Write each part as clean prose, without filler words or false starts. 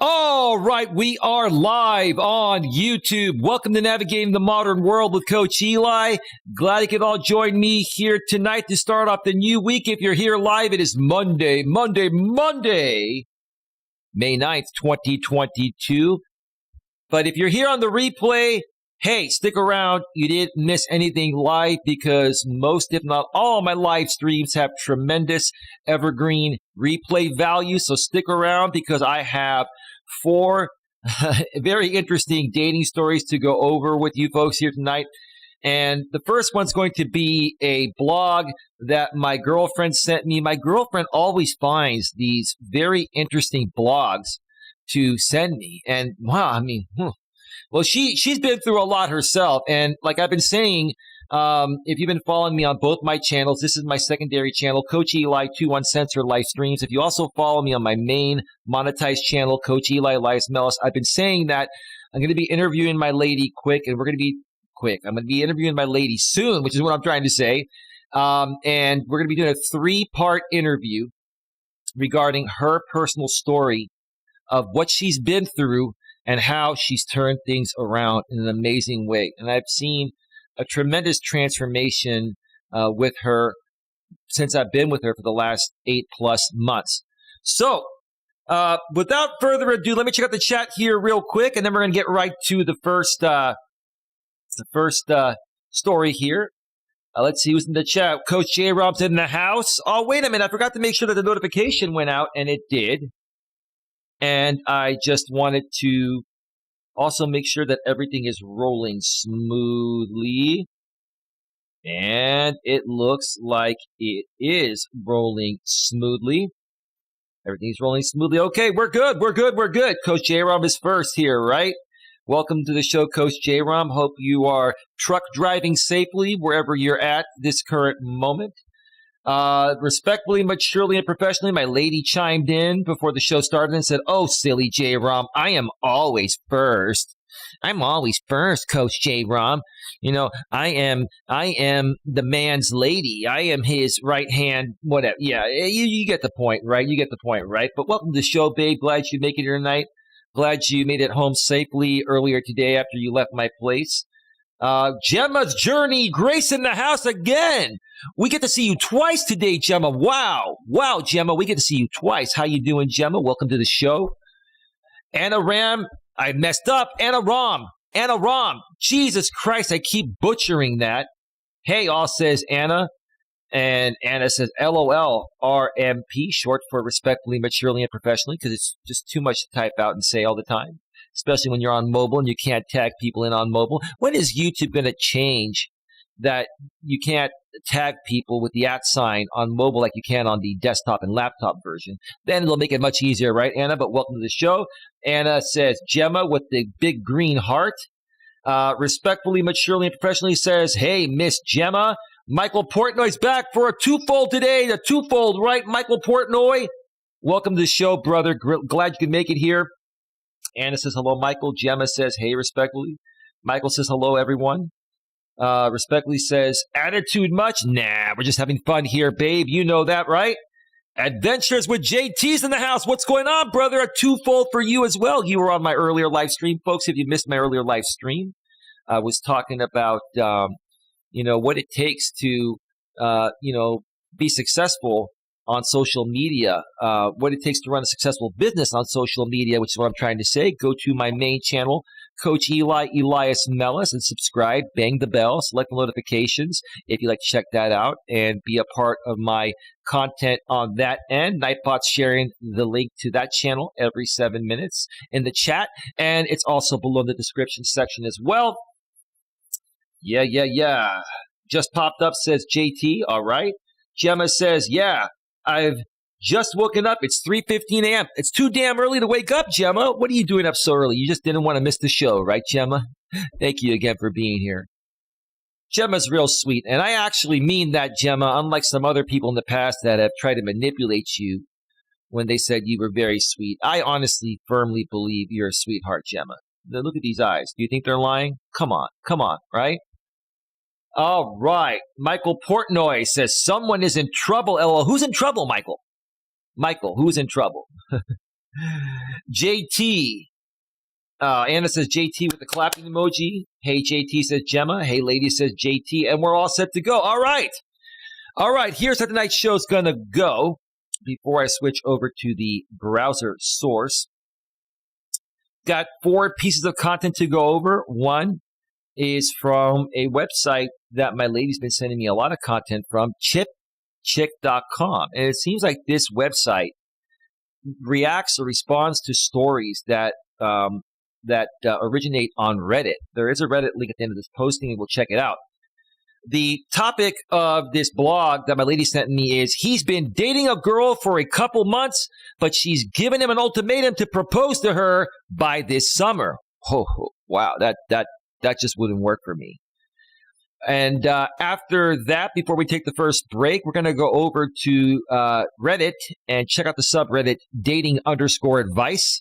All right, we are live on YouTube. Welcome to Navigating the Modern World with Coach Eli. Glad you could all join me here tonight to start off the new week. If you're here live, it is Monday, May 9th, 2022. But if you're here on the replay, hey, stick around. You didn't miss anything live because most, if not all, of my live streams have tremendous evergreen replay value. So stick around because I have 4 very interesting dating stories to go over with you folks here tonight. And the first one's going to be a blog that my girlfriend sent me. My girlfriend always finds these very interesting blogs to send me. And wow, well, she's been through a lot herself. And like I've been saying, if you've been following me on both my channels, this is my secondary channel, Coach Eli 2 Uncensored Live Streams. If you also follow me on my main monetized channel, Coach Eli, Elias Melas, I've been saying that I'm going to be interviewing my lady quick, and we're going to be quick. I'm going to be interviewing my lady soon, which is what I'm trying to say. And we're going to be doing a 3-part interview regarding her personal story of what she's been through and how she's turned things around in an amazing way. And I've seen a tremendous transformation with her since I've been with her for the last 8+ months. So without further ado, let me check out the chat here real quick, and then we're going to get right to the first story here. Let's see who's in the chat. Coach J. Rob's in the house. Oh, wait a minute. I forgot to make sure that the notification went out, and it did. And I just wanted to also make sure that everything is rolling smoothly. And it looks like it is rolling smoothly. Everything's rolling smoothly. Okay, we're good. Coach J-Rom is first here, right? Welcome to the show, Coach J-Rom. Hope you are truck driving safely wherever you're at this current moment. Respectfully, maturely, and professionally, my lady chimed in before the show started and said, "Oh, silly J-Rom, I am always first. I'm always first, Coach J-Rom. You know, I am the man's lady. I am his right hand, whatever." Yeah, you get the point, right? You get the point, right? But welcome to the show, babe. Glad you make it here tonight. Glad you made it home safely earlier today after you left my place. Gemma's Journey, Grace in the house again. We get to see you twice today, Gemma. Wow, Gemma, we get to see you twice. How you doing, Gemma? Welcome to the show. Anna Ram, I messed up. Anna Ram. Jesus Christ, I keep butchering that. Hey, all, says Anna. And Anna says, LOL, RMP, short for respectfully, maturely, and professionally, because it's just too much to type out and say all the time, especially when you're on mobile and you can't tag people in on mobile. When is YouTube going to change that you can't tag people with the @ sign on mobile like you can on the desktop and laptop version? Then it'll make it much easier, right, Anna? But welcome to the show. Anna says, Gemma with the big green heart. Respectfully, maturely, and professionally says, hey, Miss Gemma. Michael Portnoy's back for a twofold today. The twofold, right? Michael Portnoy, welcome to the show, brother. Glad you could make it here. Anna says, hello, Michael. Gemma says, hey, respectfully. Michael says, hello, everyone. Respectfully says, attitude much? Nah, we're just having fun here, babe. You know that, right? Adventures with JT's in the house. What's going on, brother? A twofold for you as well. You were on my earlier live stream. Folks, if you missed my earlier live stream, I was talking about, what it takes to, be successful on social media, what it takes to run a successful business on social media, which is what I'm trying to say. Go to my main channel, Coach Eli, Elias Melas, and subscribe, bang the bell, select the notifications if you'd like to check that out and be a part of my content on that end. Nightbot's sharing the link to that channel every 7 minutes in the chat, and it's also below in the description section as well. Yeah. Just popped up, says JT. All right. Gemma says, yeah, I've just woken up. It's 3:15 a.m. It's too damn early to wake up, Gemma. What are you doing up so early? You just didn't want to miss the show, right, Gemma? Thank you again for being here. Gemma's real sweet, and I actually mean that, Gemma, unlike some other people in the past that have tried to manipulate you when they said you were very sweet. I honestly, firmly believe you're a sweetheart, Gemma. Now, look at these eyes. Do you think they're lying? Come on, right? All right. Michael Portnoy says, someone is in trouble, LOL. Who's in trouble, Michael? Michael, who's in trouble? JT. Anna says JT with the clapping emoji. Hey, JT says Gemma. Hey, lady says JT. And we're all set to go. All right. All right. Here's how tonight's show's going to go before I switch over to the browser source. Got 4 pieces of content to go over. One is from a website that my lady's been sending me a lot of content from, chipchick.com. And it seems like this website reacts or responds to stories that originate on Reddit. There is a Reddit link at the end of this posting, and we'll check it out. The topic of this blog that my lady sent me is, he's been dating a girl for a couple months, but she's given him an ultimatum to propose to her by this summer. Oh, wow, that just wouldn't work for me. And after that, before we take the first break, we're going to go over to Reddit and check out the subreddit dating_advice.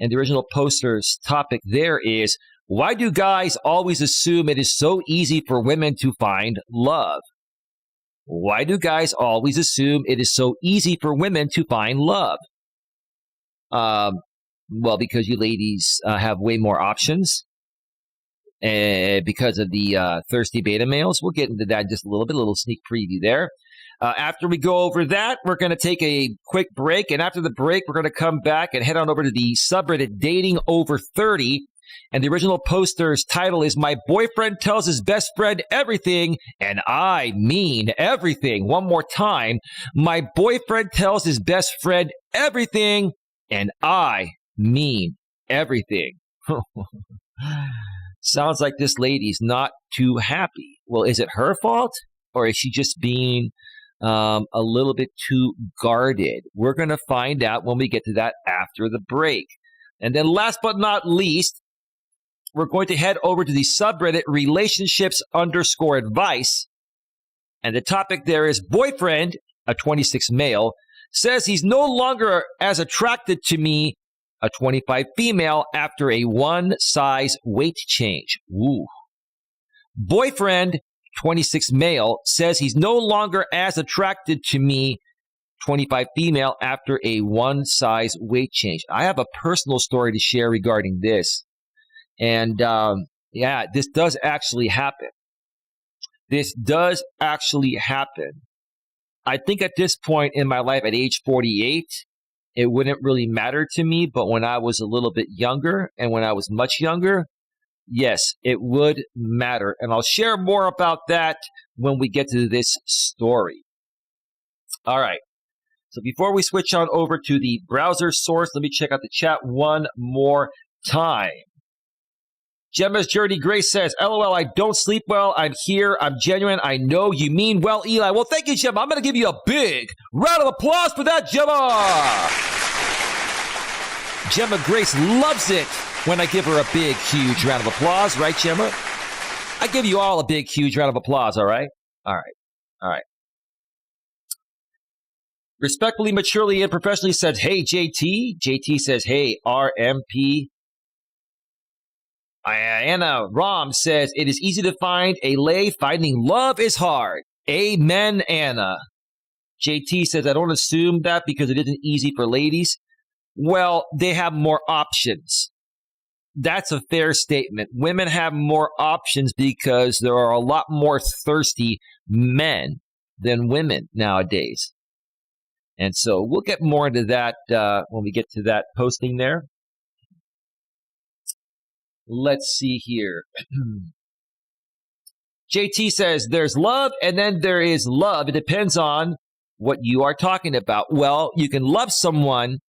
And the original poster's topic there is, why do guys always assume it is so easy for women to find love? Why do guys always assume it is so easy for women to find love? Well, because you ladies have way more options. Because of the thirsty beta males. We'll get into that in just a little sneak preview there. After we go over that, we're going to take a quick break. And after the break, we're going to come back and head on over to the subreddit Dating Over 30. And the original poster's title is, My Boyfriend Tells His Best Friend Everything, and I Mean Everything. One more time. My boyfriend tells his best friend everything, and I mean everything. Sounds like this lady's not too happy. Well, is it her fault? Or is she just being a little bit too guarded? We're going to find out when we get to that after the break. And then last but not least, we're going to head over to the subreddit relationships_advice. And the topic there is, boyfriend, a 26 male, says he's no longer as attracted to me, a 25 female, after a one-size weight change. Ooh. Boyfriend, 26 male, says he's no longer as attracted to me, 25 female, after a one-size weight change. I have a personal story to share regarding this. And yeah, this does actually happen. This does actually happen. I think at this point in my life, at age 48, it wouldn't really matter to me. But when I was a little bit younger and when I was much younger, yes, it would matter. And I'll share more about that when we get to this story. All right. So before we switch on over to the browser source, let me check out the chat one more time. Gemma's Journey Grace says, LOL, I don't sleep well. I'm here. I'm genuine. I know you mean well, Eli. Well, thank you, Gemma. I'm going to give you a big round of applause for that, Gemma. Gemma Grace loves it when I give her a big, huge round of applause. Right, Gemma? I give you all a big, huge round of applause, all right? All right. All right. Respectfully, maturely, and professionally said, hey, JT. JT says, hey, RMP. Anna Rom says, it is easy to find a lay. Finding love is hard. Amen, Anna. JT says, I don't assume that because it isn't easy for ladies. Well, they have more options. That's a fair statement. Women have more options because there are a lot more thirsty men than women nowadays. And so we'll get more into that when we get to that posting there. Let's see here. JT says, there's love and then there is love. It depends on what you are talking about. Well, you can love someone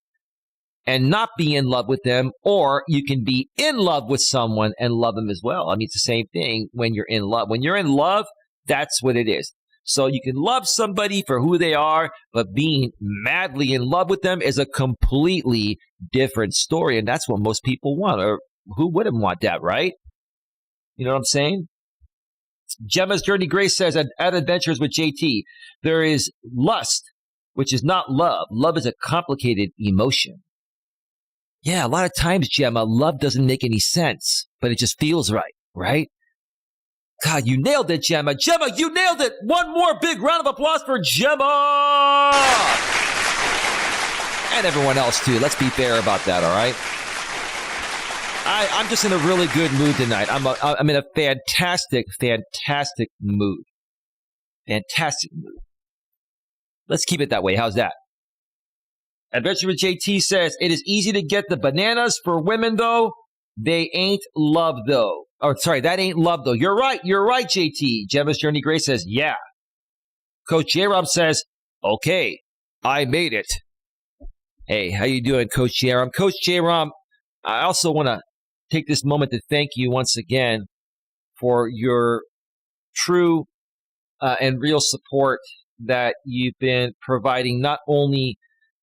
and not be in love with them, or you can be in love with someone and love them as well. I mean, it's the same thing when you're in love. When you're in love, that's what it is. So you can love somebody for who they are, but being madly in love with them is a completely different story. And that's what most people want, or who wouldn't want that, right? You know what I'm saying? Gemma's Journey Grace says, at Adventures with JT, there is lust, which is not love. Love is a complicated emotion. Yeah, a lot of times, Gemma, love doesn't make any sense, but it just feels right, right? God, you nailed it, Gemma. Gemma, you nailed it. One more big round of applause for Gemma. And everyone else, too. Let's be fair about that, all right? I'm just in a really good mood tonight. I'm in a fantastic mood. Fantastic mood. Let's keep it that way. How's that? Adventure JT says, it is easy to get the bananas for women, though. They ain't love, though. Oh, sorry, that ain't love, though. You're right, JT. Gemma's Journey Grace says, yeah. Coach J-Rob says, okay, I made it. Hey, how you doing, Coach J-Rob? Coach J-Rob, I also want to take this moment to thank you once again for your true and real support that you've been providing, not only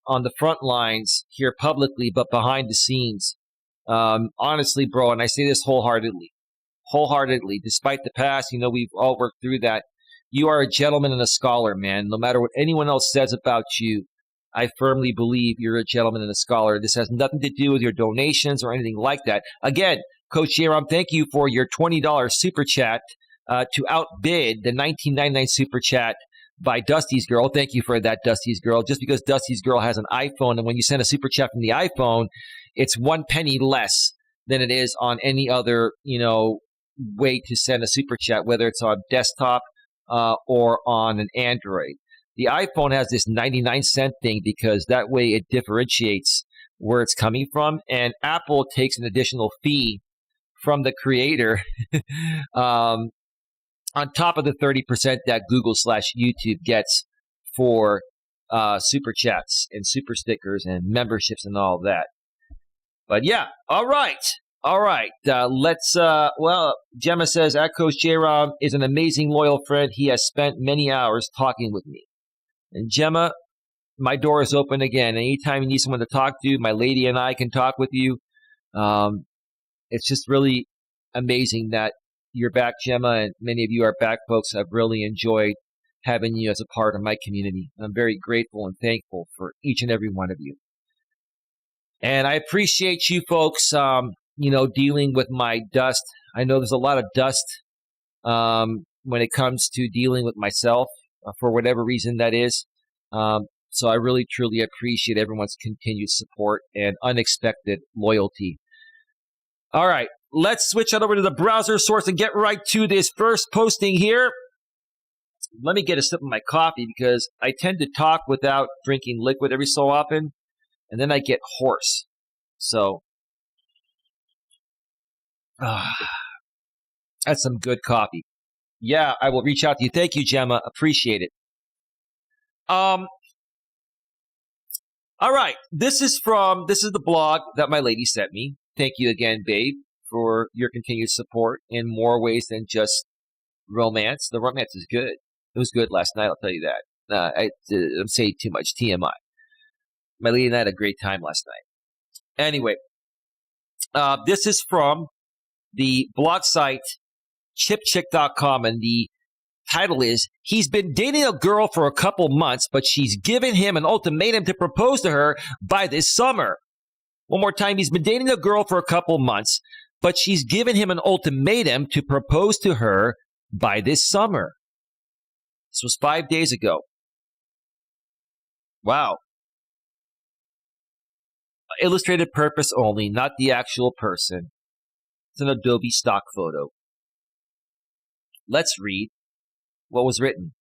on the front lines here publicly, but behind the scenes. Honestly, bro, and I say this wholeheartedly, despite the past, we've all worked through that. You are a gentleman and a scholar, man. No matter what anyone else says about you, I firmly believe you're a gentleman and a scholar. This has nothing to do with your donations or anything like that. Again, Coach J-Rom, thank you for your $20 super chat to outbid the $19.99 super chat by Dusty's Girl. Thank you for that, Dusty's Girl. Just because Dusty's Girl has an iPhone, and when you send a super chat from the iPhone, it's 1 penny less than it is on any other, way to send a super chat, whether it's on desktop or on an Android. The iPhone has this 99-cent thing because that way it differentiates where it's coming from, and Apple takes an additional fee from the creator on top of the 30% that Google/YouTube gets for super chats and super stickers and memberships and all that. But yeah, all right. Let's, Gemma says, at Coach J-Rob is an amazing, loyal friend. He has spent many hours talking with me. And Gemma, my door is open again. Anytime you need someone to talk to, my lady and I can talk with you. It's just really amazing that you're back, Gemma, and many of you are back, folks. I've really enjoyed having you as a part of my community. I'm very grateful and thankful for each and every one of you. And I appreciate you folks, dealing with my dust. I know there's a lot of dust when it comes to dealing with myself, for whatever reason that is. So I really, truly appreciate everyone's continued support and unexpected loyalty. All right, let's switch on over to the browser source and get right to this first posting here. Let me get a sip of my coffee because I tend to talk without drinking liquid every so often, and then I get hoarse. So, that's some good coffee. Yeah, I will reach out to you. Thank you, Gemma. Appreciate it. All right. This is the blog that my lady sent me. Thank you again, babe, for your continued support in more ways than just romance. The romance is good. It was good last night, I'll tell you that. I'm saying too much TMI. My lady and I had a great time last night. Anyway, this is from the blog site chipchick.com, and the title is, he's been dating a girl for a couple months, but she's given him an ultimatum to propose to her by this summer. One more time, he's been dating a girl for a couple months, but she's given him an ultimatum to propose to her by this summer. This was 5 days ago. Wow. Illustrated purpose only, not the actual person. It's an Adobe stock photo. Let's read what was written.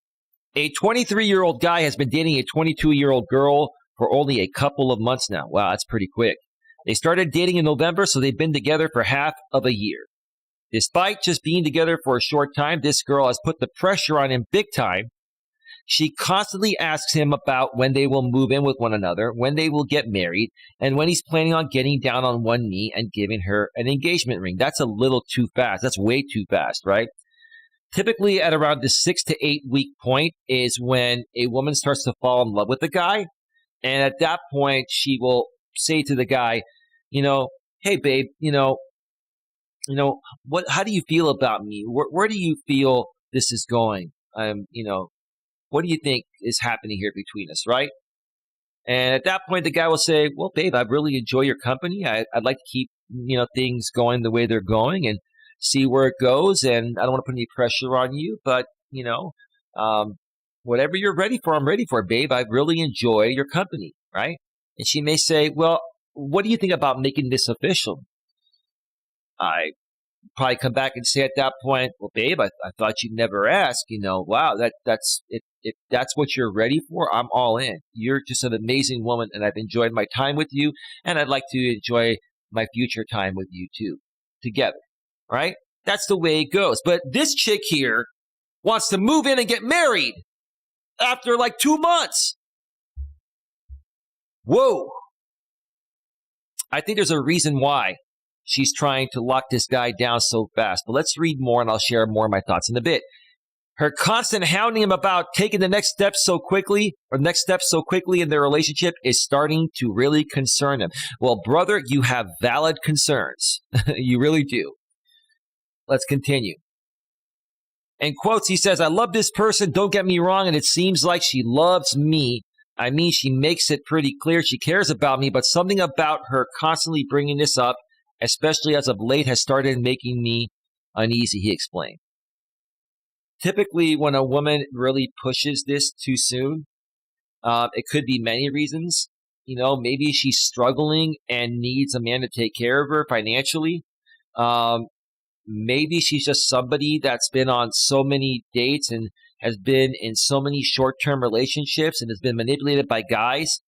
A 23-year-old guy has been dating a 22-year-old girl for only a couple of months now. Wow, that's pretty quick. They started dating in November, so they've been together for half of a year. Despite just being together for a short time, this girl has put the pressure on him big time. She constantly asks him about when they will move in with one another, when they will get married, and when he's planning on getting down on one knee and giving her an engagement ring. That's a little too fast. That's way too fast, right? Typically at around the 6 to 8 week point is when a woman starts to fall in love with the guy. And at that point, she will say to the guy, hey, babe, how do you feel about me? Where do you feel this is going? What do you think is happening here between us, right? And at that point, the guy will say, well, babe, I really enjoy your company. I'd like to keep, things going the way they're going and see where it goes. And I don't want to put any pressure on you, but, whatever you're ready for, I'm ready for, babe. I really enjoy your company, right? And she may say, well, what do you think about making this official? I probably come back and say at that point, well, babe, I thought you'd never ask. Wow, that's if that's what you're ready for, I'm all in. You're just an amazing woman, and I've enjoyed my time with you, and I'd like to enjoy my future time with you too, together, right? That's the way it goes. But this chick here wants to move in and get married after like 2 months. Whoa. I think there's a reason why she's trying to lock this guy down so fast. But let's read more, and I'll share more of my thoughts in a bit. Her constant hounding him about taking the next steps so quickly in their relationship is starting to really concern him. Well, brother, you have valid concerns. You really do. Let's continue. In quotes, he says, I love this person, don't get me wrong, and it seems like she loves me. I mean, she makes it pretty clear she cares about me, but something about her constantly bringing this up, especially as of late, has started making me uneasy, he explained. Typically, when a woman really pushes this too soon, it could be many reasons. Maybe she's struggling and needs a man to take care of her financially. Maybe she's just somebody that's been on so many dates and has been in so many short-term relationships and has been manipulated by guys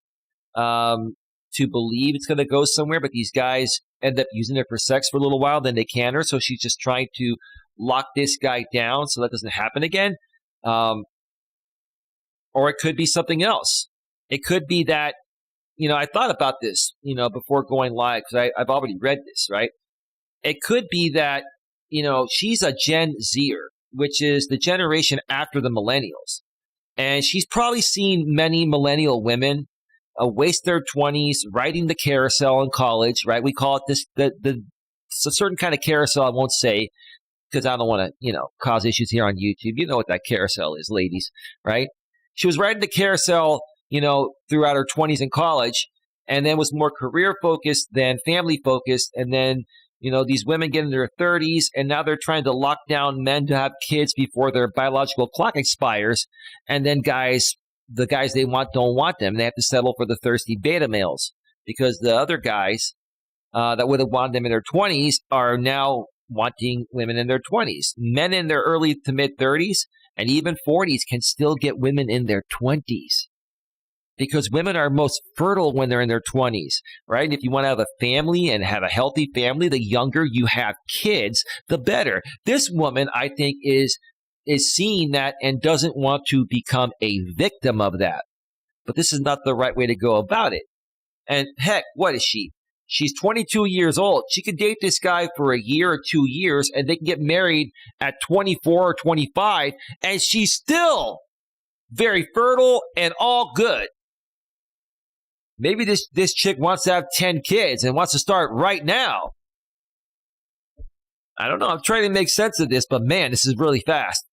to believe it's going to go somewhere, but these guys end up using her for sex for a little while, then they can her, so she's just trying to lock this guy down so that doesn't happen again. Or it could be something else. It could be that, I thought about this, before going live, because I've already read this, right? It could be that, she's a Gen Zer, which is the generation after the millennials. And she's probably seen many millennial women waste their 20s riding the carousel in college, right? We call it this, it's a certain kind of carousel I won't say because I don't want to, cause issues here on YouTube. You know what that carousel is, ladies, right? She was riding the carousel, throughout her 20s in college and then was more career focused than family focused. And then, these women get in their 30s and now they're trying to lock down men to have kids before their biological clock expires. And then the guys they want don't want them. They have to settle for the thirsty beta males because the other guys that would have wanted them in their 20s are now wanting women in their 20s. Men in their early to mid 30s and even 40s can still get women in their 20s because women are most fertile when they're in their 20s, right? If you want to have a family and have a healthy family, the younger you have kids, the better. This woman, I think, is seeing that and doesn't want to become a victim of that. But this is not the right way to go about it. And heck, what is she? She's 22 years old. She could date this guy for a year or 2 years and they can get married at 24 or 25 and she's still very fertile and all good. Maybe this chick wants to have 10 kids and wants to start right now. I don't know. I'm trying to make sense of this, but man, this is really fast.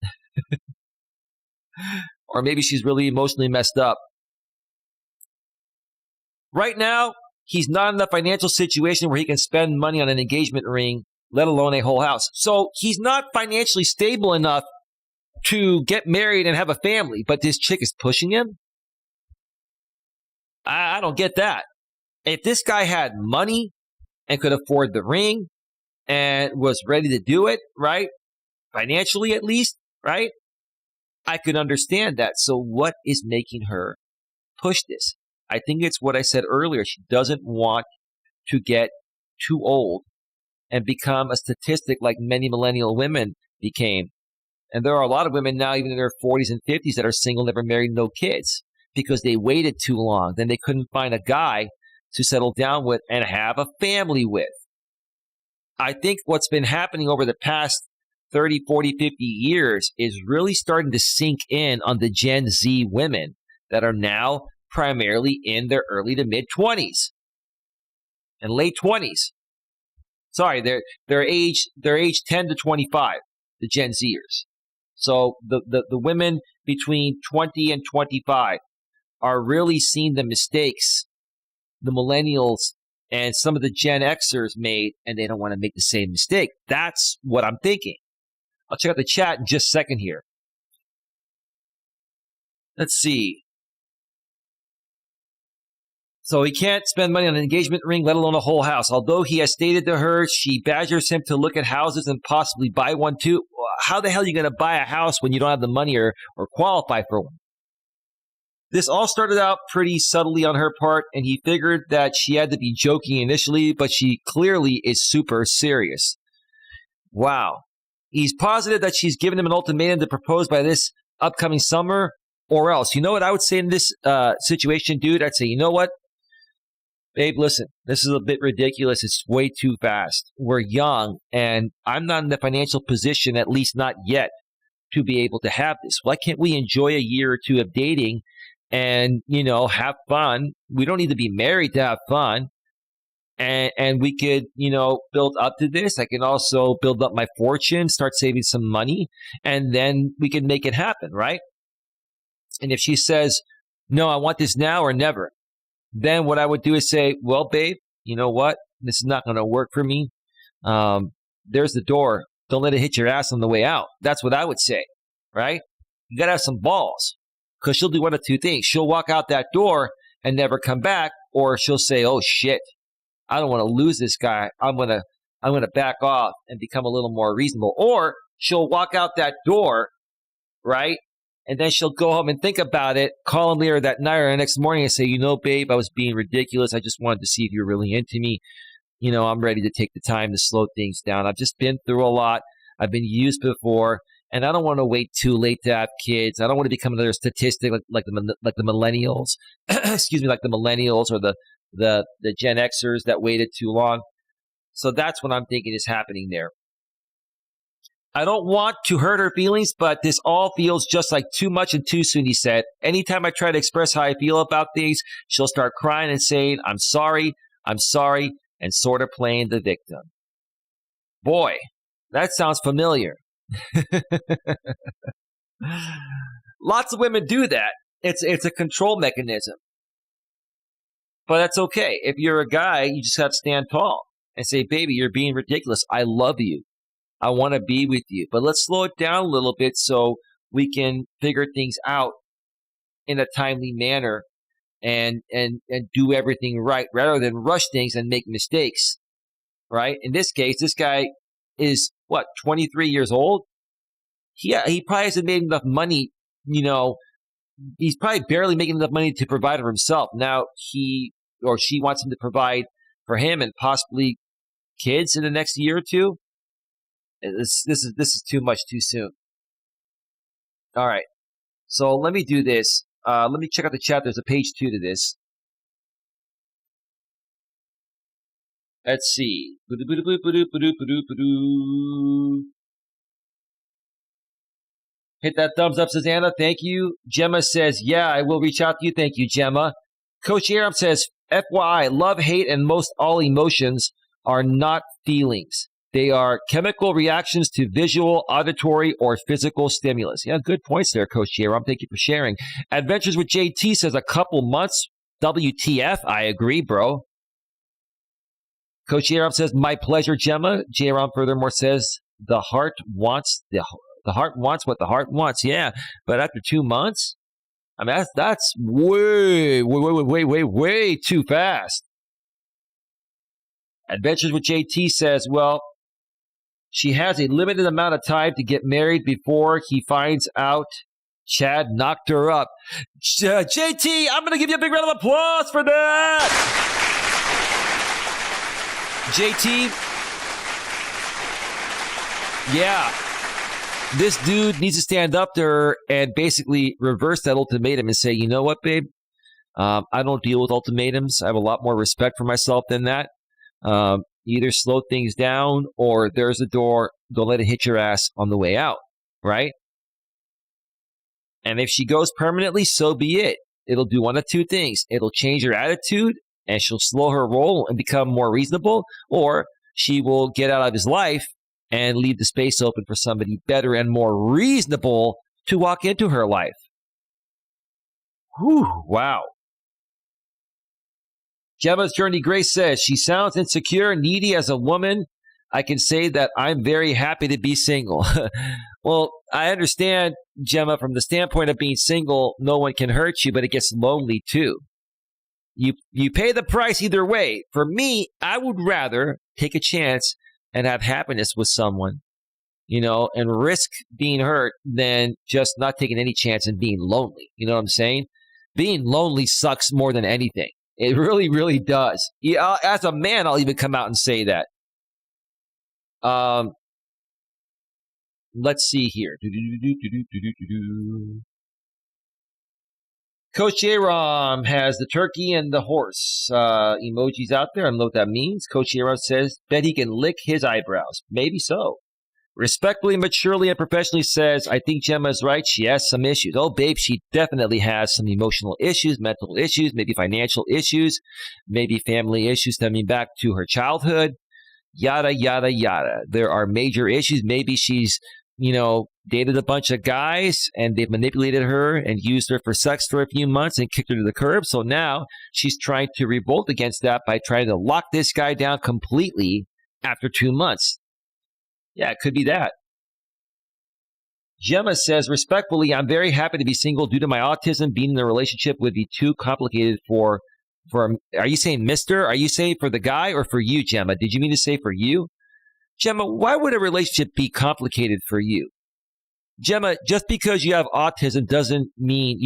Or maybe she's really emotionally messed up. Right now, he's not in a financial situation where he can spend money on an engagement ring, let alone a whole house. So he's not financially stable enough to get married and have a family, but this chick is pushing him? I don't get that. If this guy had money and could afford the ring and was ready to do it, right? Financially at least, right? I could understand that. So what is making her push this? I think it's what I said earlier. She doesn't want to get too old and become a statistic like many millennial women became. And there are a lot of women now, even in their 40s and 50s, that are single, never married, no kids, because they waited too long. Then they couldn't find a guy to settle down with and have a family with. I think what's been happening over the past 30, 40, 50 years is really starting to sink in on the Gen Z women that are now primarily in their early to mid 20s and late 20s. Sorry, they're age 10 to 25, the Gen Zers. So the women between 20 and 25 are really seeing the mistakes the millennials and some of the Gen Xers made, and they don't want to make the same mistake. That's what I'm thinking. I'll check out the chat in just a second here. Let's see. So he can't spend money on an engagement ring, let alone a whole house. Although he has stated to her, she badgers him to look at houses and possibly buy one too. How the hell are you going to buy a house when you don't have the money or qualify for one? This all started out pretty subtly on her part, and he figured that she had to be joking initially, but she clearly is super serious. Wow. He's positive that she's given him an ultimatum to propose by this upcoming summer or else. You know what I would say in this situation, dude? I'd say, you know what? Babe, listen, this is a bit ridiculous. It's way too fast. We're young, and I'm not in the financial position, at least not yet, to be able to have this. Why can't we enjoy a year or two of dating and, have fun? We don't need to be married to have fun. And we could, build up to this. I can also build up my fortune, start saving some money, and then we can make it happen, right? And if she says, no, I want this now or never, then what I would do is say, well, babe, you know what? This is not going to work for me. There's the door. Don't let it hit your ass on the way out. That's what I would say, right? You got to have some balls, because she'll do one of two things. She'll walk out that door and never come back, or she'll say, oh, shit, I don't want to lose this guy. I'm going to back off and become a little more reasonable. Or she'll walk out that door, right? And then she'll go home and think about it, call him later that night or the next morning and say, babe, I was being ridiculous. I just wanted to see if you're really into me. I'm ready to take the time to slow things down. I've just been through a lot. I've been used before, and I don't want to wait too late to have kids. I don't want to become another statistic like the millennials, excuse me, like the millennials or the Gen Xers that waited too long. So that's what I'm thinking is happening there. I don't want to hurt her feelings, but this all feels just like too much and too soon, he said. Anytime I try to express how I feel about things, she'll start crying and saying, I'm sorry, and sort of playing the victim. Boy, that sounds familiar. Lots of women do that. It's a control mechanism. But that's okay. If you're a guy, you just have to stand tall and say, baby, you're being ridiculous. I love you. I want to be with you. But let's slow it down a little bit so we can figure things out in a timely manner and do everything right rather than rush things and make mistakes, right? In this case, this guy is, 23 years old? He probably hasn't made enough money, he's probably barely making enough money to provide for himself. Now he or she wants him to provide for him and possibly kids in the next year or two. This is too much too soon. All right. So let me do this. Let me check out the chat. There's a page 2 to this. Let's see. Hit that thumbs up, says Anna. Thank you. Gemma says, yeah, I will reach out to you. Thank you, Gemma. Coach Aram says, FYI, love, hate, and most all emotions are not feelings. They are chemical reactions to visual, auditory, or physical stimulus. Yeah, good points there, Coach Aram. Thank you for sharing. Adventures with JT says a couple months. WTF? I agree, bro. Coach Aram says, my pleasure, Gemma. Aram furthermore says, the heart wants what the heart wants. Yeah, but after 2 months, I mean, that's way too fast. Adventures with JT says, well, she has a limited amount of time to get married before he finds out Chad knocked her up. JT, I'm going to give you a big round of applause for that. JT, yeah. This dude needs to stand up to her and basically reverse that ultimatum and say, you know what, babe? I don't deal with ultimatums. I have a lot more respect for myself than that. Either slow things down or there's a door. Don't let it hit your ass on the way out, right? And if she goes permanently, so be it. It'll do one of two things. It'll change her attitude and she'll slow her roll and become more reasonable, or she will get out of his life and leave the space open for somebody better and more reasonable to walk into her life. Whew, wow. Gemma's Journey Grace says, she sounds insecure, needy as a woman. I can say that I'm very happy to be single. Well, I understand, Gemma, from the standpoint of being single, no one can hurt you, but it gets lonely too. You pay the price either way. For me, I would rather take a chance and have happiness with someone, and risk being hurt than just not taking any chance and being lonely. You know what I'm saying? Being lonely sucks more than anything. It really, really does. Yeah, as a man, I'll even come out and say that. Let's see here. Coach Aaron has the turkey and the horse emojis out there. I don't know what that means. Coach Aaron says, bet he can lick his eyebrows. Maybe so. Respectfully, maturely, and professionally says, I think Gemma is right. She has some issues. Oh, babe, she definitely has some emotional issues, mental issues, maybe financial issues, maybe family issues stemming back to her childhood, yada, yada, yada. There are major issues. Maybe she's, dated a bunch of guys and they've manipulated her and used her for sex for a few months and kicked her to the curb. So now she's trying to revolt against that by trying to lock this guy down completely after 2 months. Yeah, it could be that. Gemma says, respectfully, I'm very happy to be single due to my autism. Being in a relationship would be too complicated for, are you saying mister? Are you saying for the guy or for you, Gemma? Did you mean to say for you? Gemma, why would a relationship be complicated for you? Gemma, just because you have autism doesn't mean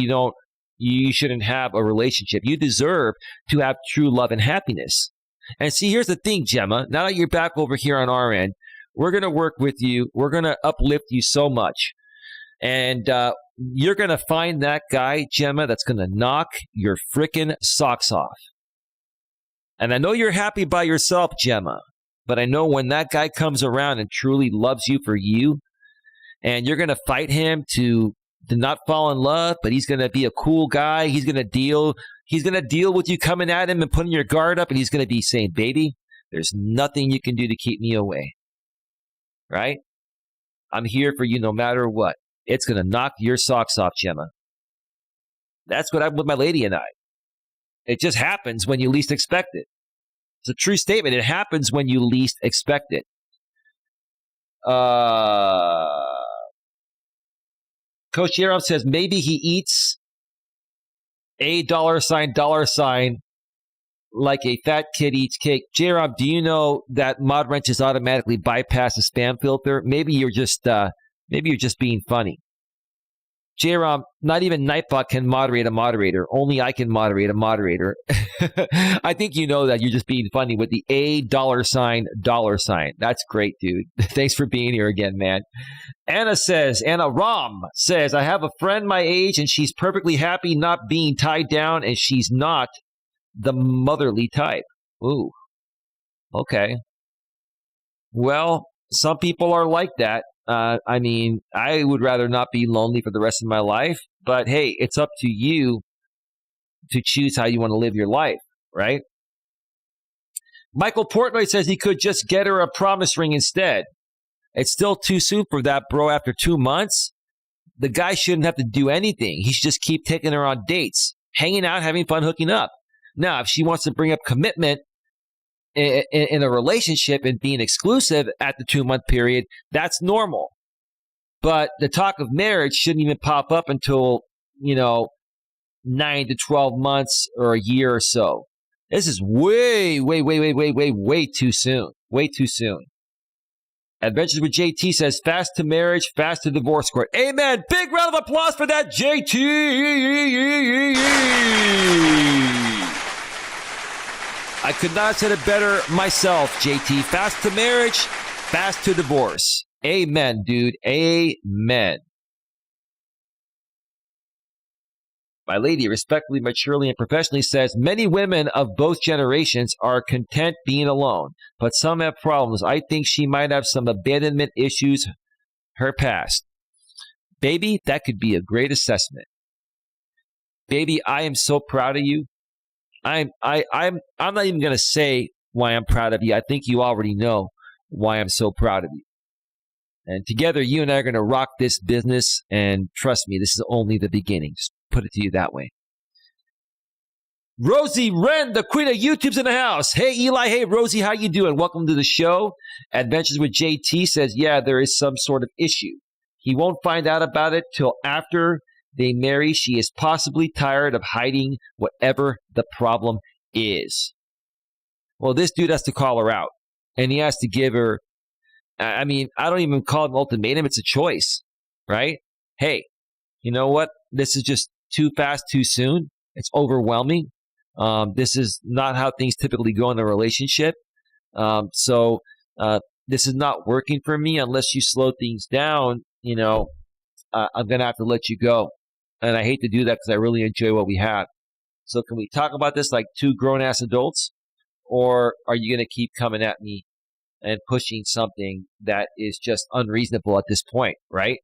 you shouldn't have a relationship. You deserve to have true love and happiness. And see, here's the thing, Gemma. Now that you're back over here on our end, we're going to work with you. We're going to uplift you so much. And you're going to find that guy, Gemma, that's going to knock your freaking socks off. And I know you're happy by yourself, Gemma. But I know when that guy comes around and truly loves you for you, and you're going to fight him to not fall in love, but he's going to be a cool guy. He's going to deal with you coming at him and putting your guard up, and he's going to be saying, baby, there's nothing you can do to keep me away. Right? I'm here for you no matter what. It's going to knock your socks off, Gemma. That's what happened with my lady and I. It just happens when you least expect it. It's a true statement. It happens when you least expect it. Coach Aaron says maybe he eats $, like a fat kid eats cake. J-Rob, do you know that mod wrenches automatically bypass the spam filter? Maybe you're just being funny. J-Rob, not even Nightbot can moderate a moderator. Only I can moderate a moderator. I think you know that. You're just being funny with the $. That's great, dude. Thanks for being here again, man. Anna Ram says, I have a friend my age and she's perfectly happy not being tied down and she's not the motherly type. Ooh. Okay. Well, some people are like that. I would rather not be lonely for the rest of my life, but hey, it's up to you to choose how you want to live your life, right? Michael Portnoy says he could just get her a promise ring instead. It's still too soon for that, bro. After 2 months, the guy shouldn't have to do anything. He should just keep taking her on dates, hanging out, having fun, hooking up. Now, if she wants to bring up commitment in a relationship and being exclusive at the 2-month period, that's normal. But the talk of marriage shouldn't even pop up until, 9 to 12 months or a year or so. This is way too soon. Way too soon. Adventures with JT says, fast to marriage, fast to divorce court. Amen. Big round of applause for that, JT. I could not have said it better myself, JT. Fast to marriage, fast to divorce. Amen, dude. Amen. My lady respectfully, maturely, and professionally says, many women of both generations are content being alone, but some have problems. I think she might have some abandonment issues, her past. Baby, that could be a great assessment. Baby, I am so proud of you. I'm not even going to say why I'm proud of you. I think you already know why I'm so proud of you. And together, you and I are going to rock this business. And trust me, this is only the beginning. Just put it to you that way. Rosie Wren, the queen of YouTube's in the house. Hey, Eli. Hey, Rosie. How you doing? Welcome to the show. Adventures with JT says, yeah, there is some sort of issue. He won't find out about it till after they marry, she is possibly tired of hiding whatever the problem is. Well, this dude has to call her out, and he has to give her, I mean, I don't even call it an ultimatum. It's a choice, right? Hey, you know what? This is just too fast, too soon. It's overwhelming. This is not how things typically go in a relationship. So this is not working for me unless you slow things down. I'm going to have to let you go. And I hate to do that because I really enjoy what we have. So can we talk about this like two grown-ass adults? Or are you going to keep coming at me and pushing something that is just unreasonable at this point, right?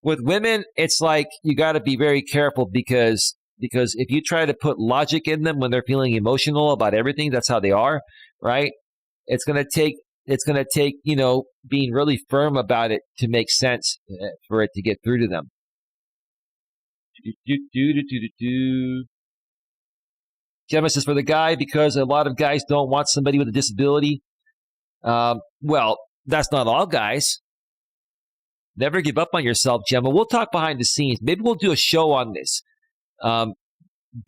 With women, it's like you got to be very careful because if you try to put logic in them when they're feeling emotional about everything, that's how they are, right? It's going to take, being really firm about it to make sense for it to get through to them. Gemma says, for the guy, because a lot of guys don't want somebody with a disability. Well, that's not all guys. Never give up on yourself, Gemma. We'll talk behind the scenes. Maybe we'll do a show on this.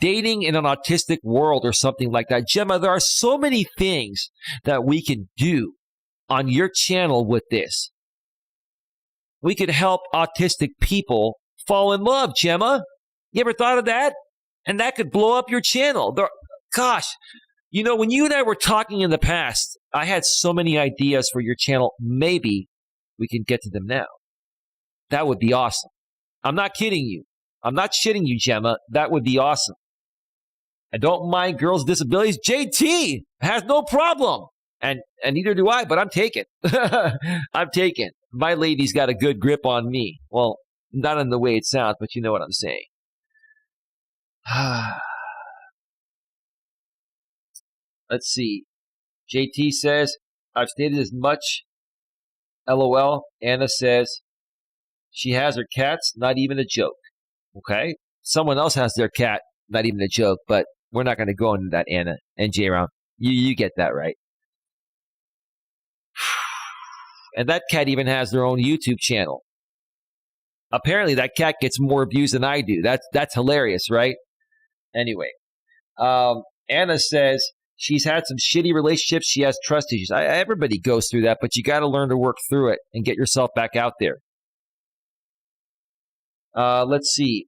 Dating in an autistic world or something like that. Gemma, there are so many things that we can do on your channel with this. We could help autistic people fall in love, Gemma. You ever thought of that? And that could blow up your channel. Gosh, when you and I were talking in the past, I had so many ideas for your channel. Maybe we can get to them now. That would be awesome. I'm not kidding you. I'm not shitting you, Gemma. That would be awesome. I don't mind girls' disabilities. JT has no problem. And neither do I, but I'm taken. I'm taken. My lady's got a good grip on me. Well, not in the way it sounds, but you know what I'm saying. Let's see. JT says, I've stated as much. LOL. Anna says, she has her cats, not even a joke. Okay? Someone else has their cat, not even a joke, but we're not going to go into that, Anna and J-Round. You get that right. And that cat even has their own YouTube channel. Apparently, that cat gets more views than I do. That's hilarious, right? Anyway, Anna says she's had some shitty relationships. She has trust issues. Everybody goes through that, but you got to learn to work through it and get yourself back out there. Let's see.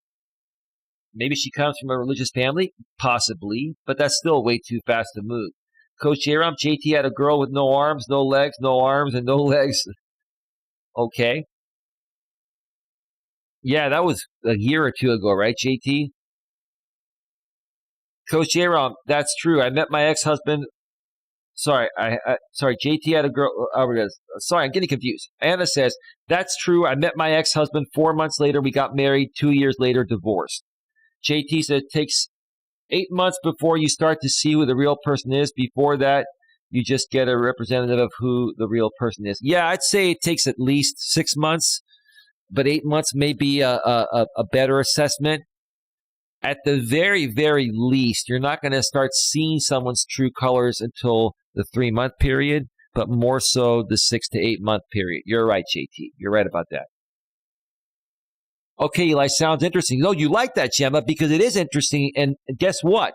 Maybe she comes from a religious family? Possibly, but that's still way too fast to move. Coach Aram, JT had a girl with no arms, no legs, no arms, and no legs. Okay. Yeah, that was a year or two ago, right, JT? Coach Aram, that's true. I met my ex-husband. Sorry, sorry, JT had a girl. Sorry, I'm getting confused. Anna says, that's true. I met my ex-husband 4 months later. We got married. 2 years later, divorced. JT said, it takes 8 months before you start to see who the real person is. Before that, you just get a representative of who the real person is. Yeah, I'd say it takes at least 6 months, but 8 months may be a better assessment. At the very, very least, you're not going to start seeing someone's true colors until the 3-month period, but more so the 6 to 8 month period. You're right, JT. You're right about that. Okay, Eli, sounds interesting. No, you like that, Gemma, because it is interesting. And guess what?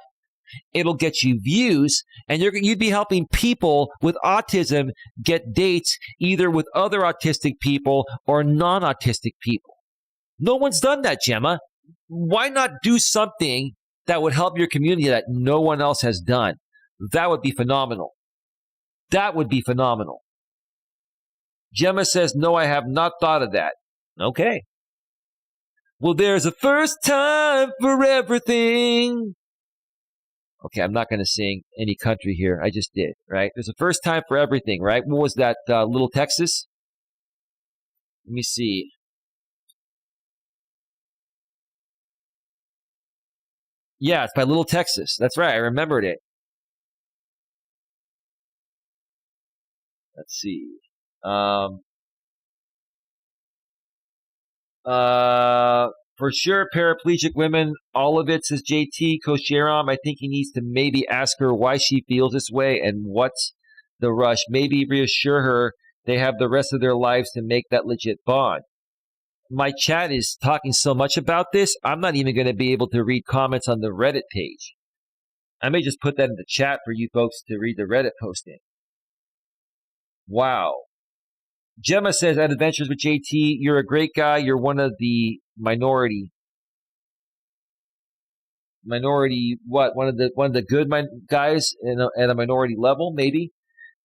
It'll get you views, and you'd be helping people with autism get dates either with other autistic people or non-autistic people. No one's done that, Gemma. Why not do something that would help your community that no one else has done? That would be phenomenal. That would be phenomenal. Gemma says, no, I have not thought of that. Okay. Well, there's a first time for everything. Okay, I'm not going to sing any country here. I just did, right? There's a first time for everything, right? What was that, Little Texas? Let me see. Yeah, it's by Little Texas. That's right. I remembered it. Let's see. For sure, paraplegic women, all of it, says JT. Coach Jerome, I think he needs to maybe ask her why she feels this way and what's the rush. Maybe reassure her they have the rest of their lives to make that legit bond. my chat is talking so much about this, I'm not even going to be able to read comments on the Reddit page. I may just put that in the chat for you folks to read the Reddit posting. Wow. Gemma says, at Adventures with JT, you're a great guy. You're one of the minority what? One of the good guys at a minority level, maybe.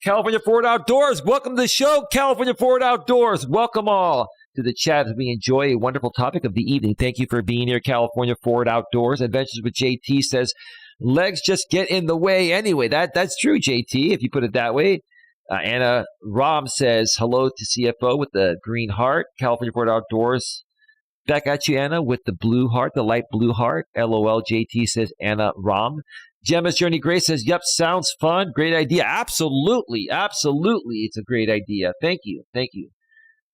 California Forward Outdoors, welcome to the show, California Forward Outdoors. Welcome all to the chat as we enjoy a wonderful topic of the evening. Thank you for being here, California Forward Outdoors. Adventures with JT says, legs just get in the way anyway. That's true, JT, if you put it that way. Anna Rom says, hello to CFO with the green heart. California Forward Outdoors. Back at you, Anna, with the blue heart, the light blue heart. LOL, JT says Anna Rom. Gemma's Journey Grace says, yep, sounds fun. Great idea. Absolutely. It's a great idea. Thank you.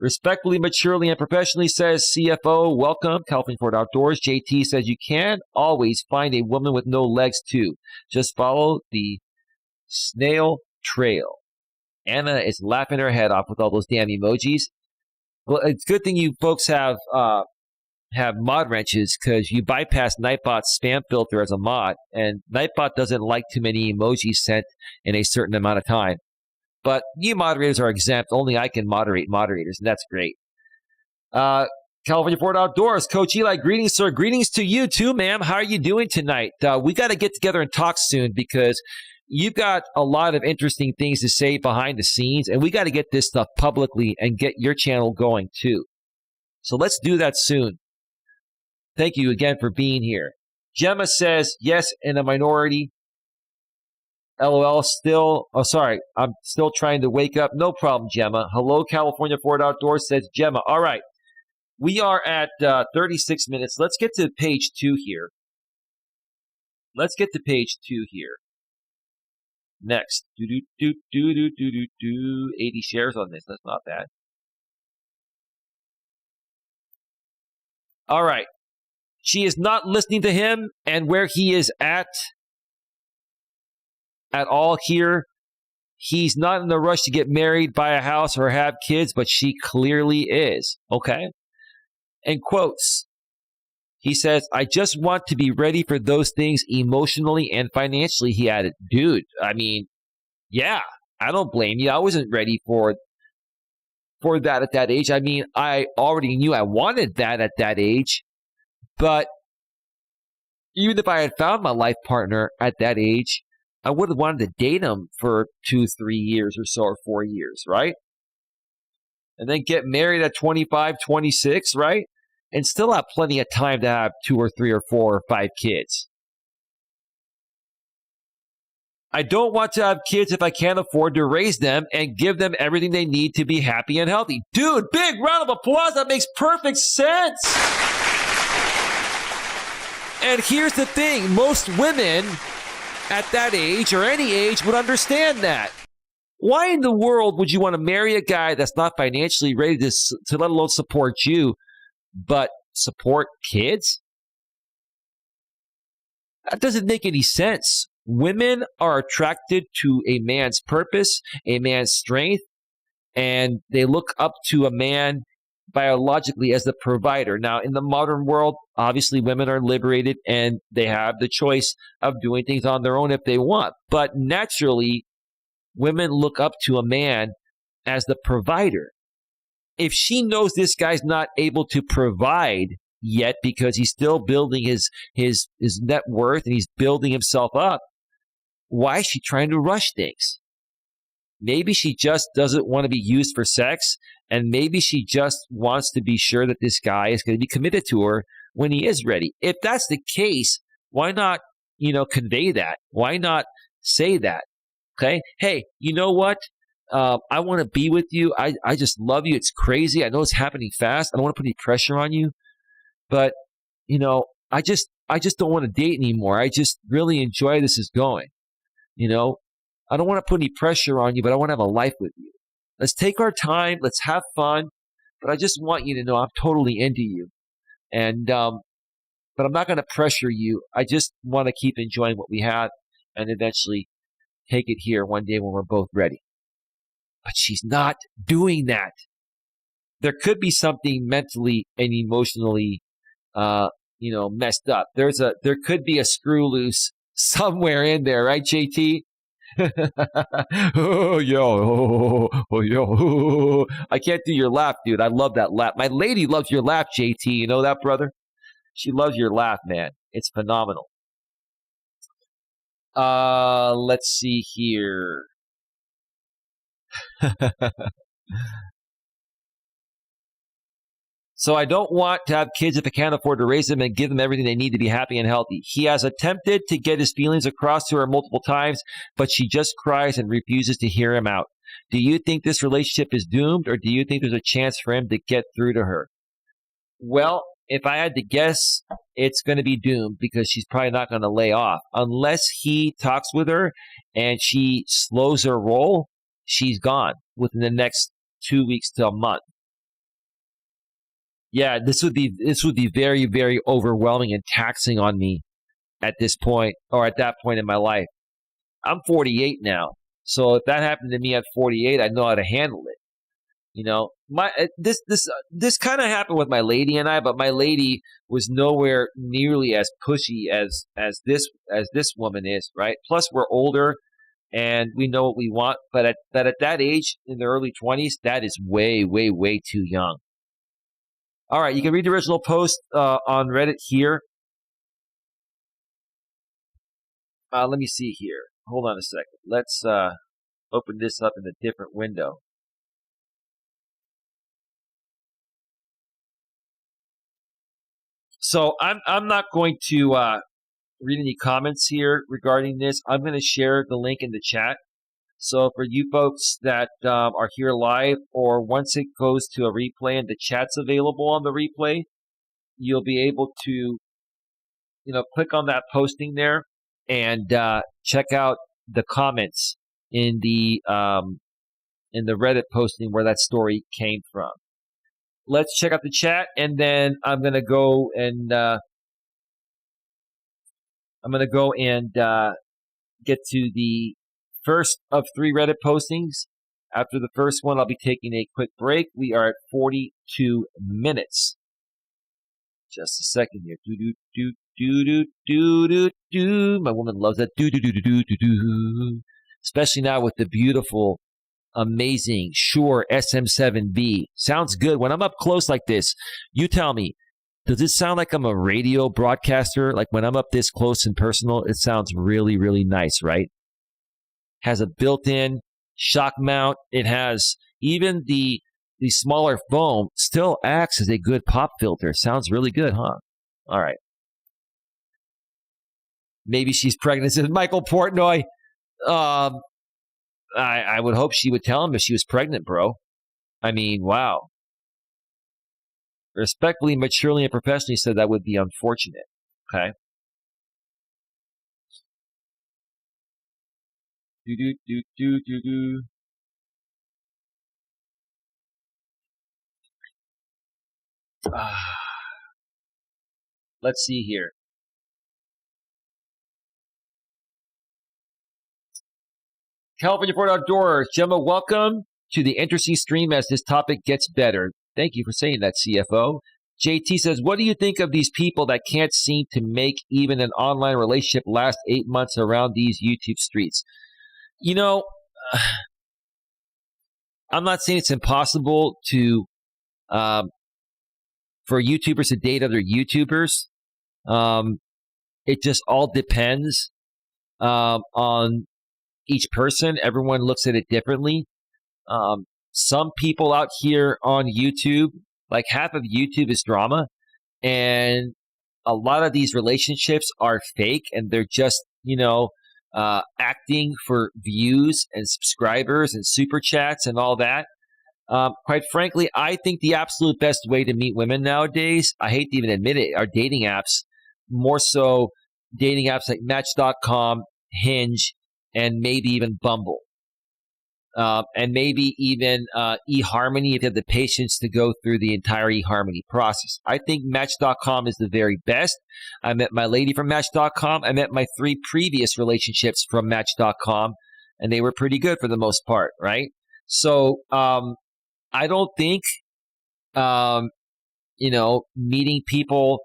Respectfully, maturely, and professionally says CFO, welcome. California Forward Outdoors. JT says, you can always find a woman with no legs, too. Just follow the snail trail. Anna is laughing her head off with all those damn emojis. Well, it's a good thing you folks have mod wrenches, because you bypass Nightbot's spam filter as a mod, and Nightbot doesn't like too many emojis sent in a certain amount of time. But you moderators are exempt. Only I can moderate moderators, and that's great. California Forward Outdoors, Coach Eli, greetings, sir. Greetings to you too, ma'am. How are you doing tonight? We got to get together and talk soon, because you've got a lot of interesting things to say behind the scenes, and we got to get this stuff publicly and get your channel going too. So let's do that soon. Thank you again for being here. Gemma says, yes, in a minority. LOL, I'm still trying to wake up. No problem, Gemma. Hello, California Forward Outdoors, says Gemma. All right. We are at 36 minutes. Let's get to page 2 here. Next. 80 shares on this. That's not bad. All right. She is not listening to him and where he is at all here. He's not in a rush to get married, buy a house, or have kids, but she clearly is. Okay? In quotes, he says, I just want to be ready for those things emotionally and financially, he added. Dude, I mean, yeah, I don't blame you. I wasn't ready for that at that age. I mean, I already knew I wanted that at that age. But even if I had found my life partner at that age, I would have wanted to date him for 2-3 years or so, or 4 years, right? And then get married at 25, 26, right? And still have plenty of time to have 2 or 3 or 4 or 5 kids. I don't want to have kids if I can't afford to raise them and give them everything they need to be happy and healthy. Dude, big round of applause. That makes perfect sense. And here's the thing. Most women at that age or any age would understand that. Why in the world would you want to marry a guy that's not financially ready to let alone support you, but support kids? That doesn't make any sense. Women are attracted to a man's purpose, a man's strength, and they look up to a man biologically as the provider. Now, in the modern world, obviously women are liberated and they have the choice of doing things on their own if they want. But naturally, women look up to a man as the provider. If she knows this guy's not able to provide yet because he's still building his net worth and he's building himself up, why is she trying to rush things? Maybe she just doesn't want to be used for sex, and maybe she just wants to be sure that this guy is going to be committed to her when he is ready. If that's the case, why not, convey that? Why not say that? Okay? Hey, you know what? I want to be with you. I just love you. It's crazy. I know it's happening fast. I don't want to put any pressure on you, but I just don't want to date anymore. I just really enjoy this is going. I don't want to put any pressure on you, but I want to have a life with you. Let's take our time. Let's have fun. But I just want you to know I'm totally into you. And, but I'm not going to pressure you. I just want to keep enjoying what we have and eventually take it here one day when we're both ready. But she's not doing that. there could be something mentally and emotionally, messed up. There could be a screw loose somewhere in there, right, JT? Oh, yo, oh, yo. I can't do your laugh, dude. I love that laugh. My lady loves your laugh, JT. You know that, brother? She loves your laugh, man. It's phenomenal. Let's see here. So I don't want to have kids if I can't afford to raise them and give them everything they need to be happy and healthy. He has attempted to get his feelings across to her multiple times, but she just cries and refuses to hear him out. Do you think this relationship is doomed, or do you think there's a chance for him to get through to her? Well, if I had to guess, it's going to be doomed because she's probably not going to lay off. Unless he talks with her and she slows her roll, she's gone within the next 2 weeks to a month. Yeah, this would be very, very overwhelming and taxing on me at this point, or at that point in my life. I'm 48 now, so if that happened to me at 48, I know how to handle it. You know, this kind of happened with my lady and I, but my lady was nowhere nearly as pushy as this woman is, right? Plus, we're older and we know what we want, but at that age, in the early 20s, that is way, way, way too young. All right, you can read the original post on Reddit here. Let me see here. Hold on a second. Let's open this up in a different window. So I'm not going to read any comments here regarding this. I'm going to share the link in the chat. So for you folks that are here live, or once it goes to a replay and the chat's available on the replay, you'll be able to, click on that posting there and check out the comments in the Reddit posting where that story came from. Let's check out the chat, and then I'm gonna go and get to the first of 3 Reddit postings. After the first one, I'll be taking a quick break. We are at 42 minutes. Just a second here. Do do do do do do do do. My woman loves that do do do do do do do. Especially now with the beautiful, amazing Shure SM7B. Sounds good. When I'm up close like this, you tell me, does it sound like I'm a radio broadcaster? Like when I'm up this close and personal, it sounds really, really nice, right? Has a built-in shock mount. It has even the smaller foam still acts as a good pop filter. Sounds really good, huh? All right. Maybe she's pregnant, says Michael Portnoy. I would hope she would tell him if she was pregnant, bro. I mean, wow. Respectfully, maturely, and professionally said that would be unfortunate. Okay. Do do do do do do. Let's see here. California Ford Outdoors. Gemma, welcome to the interesting stream as this topic gets better. Thank you for saying that, CFO. JT says, what do you think of these people that can't seem to make even an online relationship last 8 months around these YouTube streets? I'm not saying it's impossible to for YouTubers to date other YouTubers. It just all depends on each person. Everyone looks at it differently. Some people out here on YouTube, like half of YouTube is drama, and a lot of these relationships are fake, and they're just, acting for views and subscribers and super chats and all that. Quite frankly, I think the absolute best way to meet women nowadays, I hate to even admit it, are dating apps. More so dating apps like Match.com, Hinge, and maybe even Bumble. And maybe even eHarmony if you have the patience to go through the entire eHarmony process. I think Match.com is the very best. I met my lady from Match.com. I met my 3 previous relationships from Match.com, and they were pretty good for the most part, right? So I don't think um, meeting people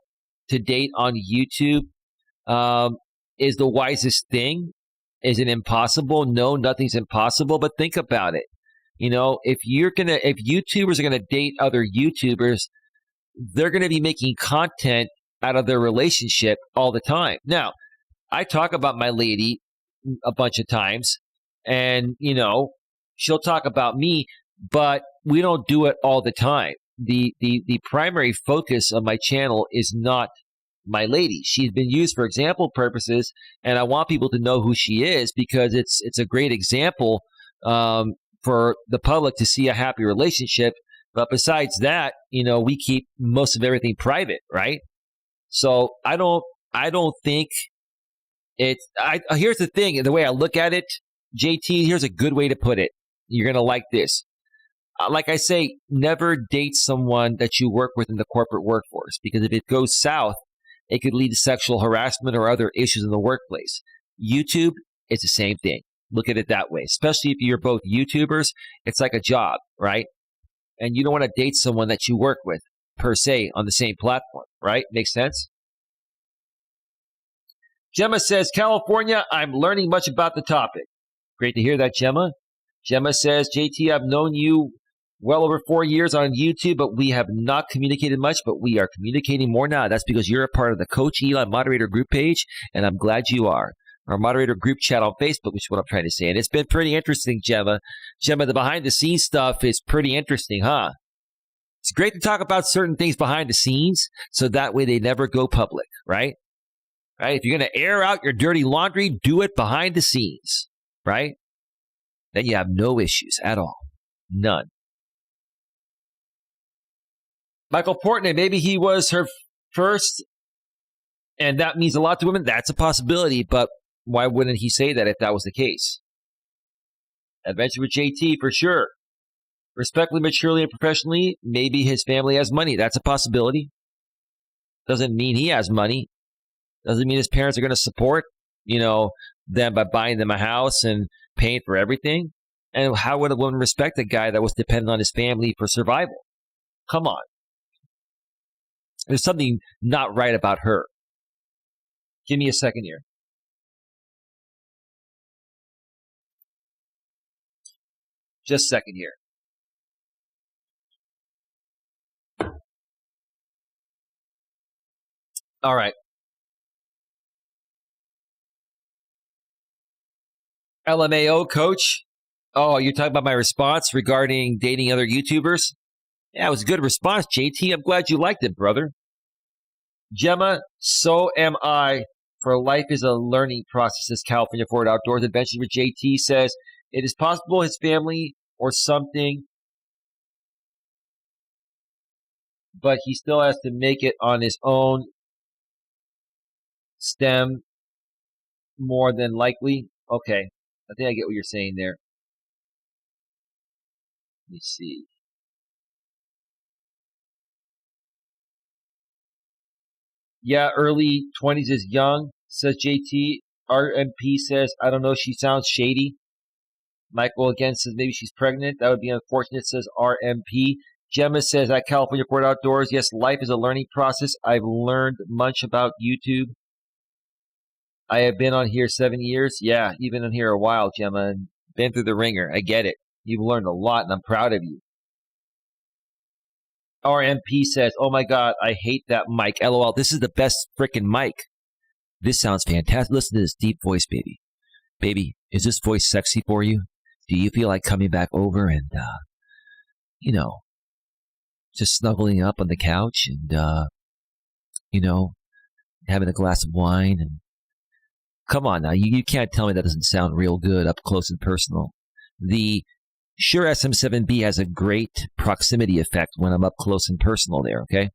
to date on YouTube is the wisest thing. Is it impossible? No, nothing's impossible. But think about it. If YouTubers are gonna date other YouTubers, they're gonna be making content out of their relationship all the time. Now, I talk about my lady a bunch of times, and she'll talk about me, but we don't do it all the time. The primary focus of my channel is not my lady. She's been used for example purposes, and I want people to know who she is because it's a great example for the public to see a happy relationship. But besides that, we keep most of everything private, right? So I don't think here's the thing, the way I look at it, JT, here's a good way to put it. You're going to like this. Like I say, never date someone that you work with in the corporate workforce, because if it goes south, it could lead to sexual harassment or other issues in the workplace. YouTube, it's the same thing. Look at it that way. Especially if you're both YouTubers, it's like a job, right? And you don't want to date someone that you work with, per se, on the same platform, right? Makes sense? Gemma says, California, I'm learning much about the topic. Great to hear that, Gemma. Gemma says, JT, I've known you well over 4 years on YouTube, but we have not communicated much, but we are communicating more now. That's because you're a part of the Coach Eli moderator group page, and I'm glad you are. Our moderator group chat on Facebook, which is what I'm trying to say. And it's been pretty interesting, Gemma. Gemma, the behind-the-scenes stuff is pretty interesting, huh? It's great to talk about certain things behind the scenes, so that way they never go public, right? Right? If you're going to air out your dirty laundry, do it behind the scenes, right? Then you have no issues at all. None. Michael Portnoy, maybe he was her first, and that means a lot to women. That's a possibility, but why wouldn't he say that if that was the case? Adventure with JT, for sure. Respectfully, maturely, and professionally, maybe his family has money. That's a possibility. Doesn't mean he has money. Doesn't mean his parents are going to support, them by buying them a house and paying for everything. And how would a woman respect a guy that was dependent on his family for survival? Come on. There's something not right about her. Give me a second here. Just a second here. All right. LMAO, coach. Oh, you're talking about my response regarding dating other YouTubers? Yeah, it was a good response, JT. I'm glad you liked it, brother. Gemma, so am I. For life is a learning process, says California Forward Outdoors. Adventures with JT says, it is possible his family or something, but he still has to make it on his own. STEM, more than likely. Okay, I think I get what you're saying there. Let me see. Yeah, early 20s is young, says JT. RMP says, I don't know, she sounds shady. Michael again says maybe she's pregnant. That would be unfortunate, says RMP. Gemma says at California Port Outdoors, yes, life is a learning process. I've learned much about YouTube. I have been on here 7 years. Yeah, you've been on here a while, Gemma, and been through the ringer. I get it. You've learned a lot, and I'm proud of you. RMP says, oh my God, I hate that mic. LOL, this is the best freaking mic. This sounds fantastic. Listen to this deep voice, baby. Baby, is this voice sexy for you? Do you feel like coming back over and, just snuggling up on the couch and, having a glass of wine? And come on now, you can't tell me that doesn't sound real good up close and personal. The Shure SM7B has a great proximity effect when I'm up close and personal there, okay?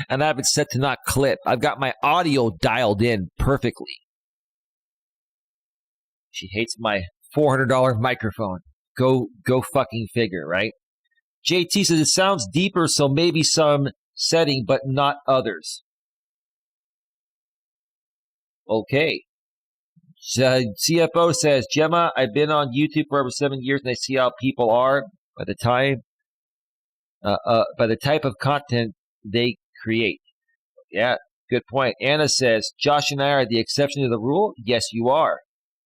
And I have it set to not clip. I've got my audio dialed in perfectly. She hates my $400 microphone. Go fucking figure, right? JT says it sounds deeper, so maybe some setting, but not others. Okay. CFO says, Gemma, I've been on YouTube for over 7 years and I see how people are. by the type of content they create. Yeah, good point. Anna says, Josh and I are the exception to the rule. Yes, you are.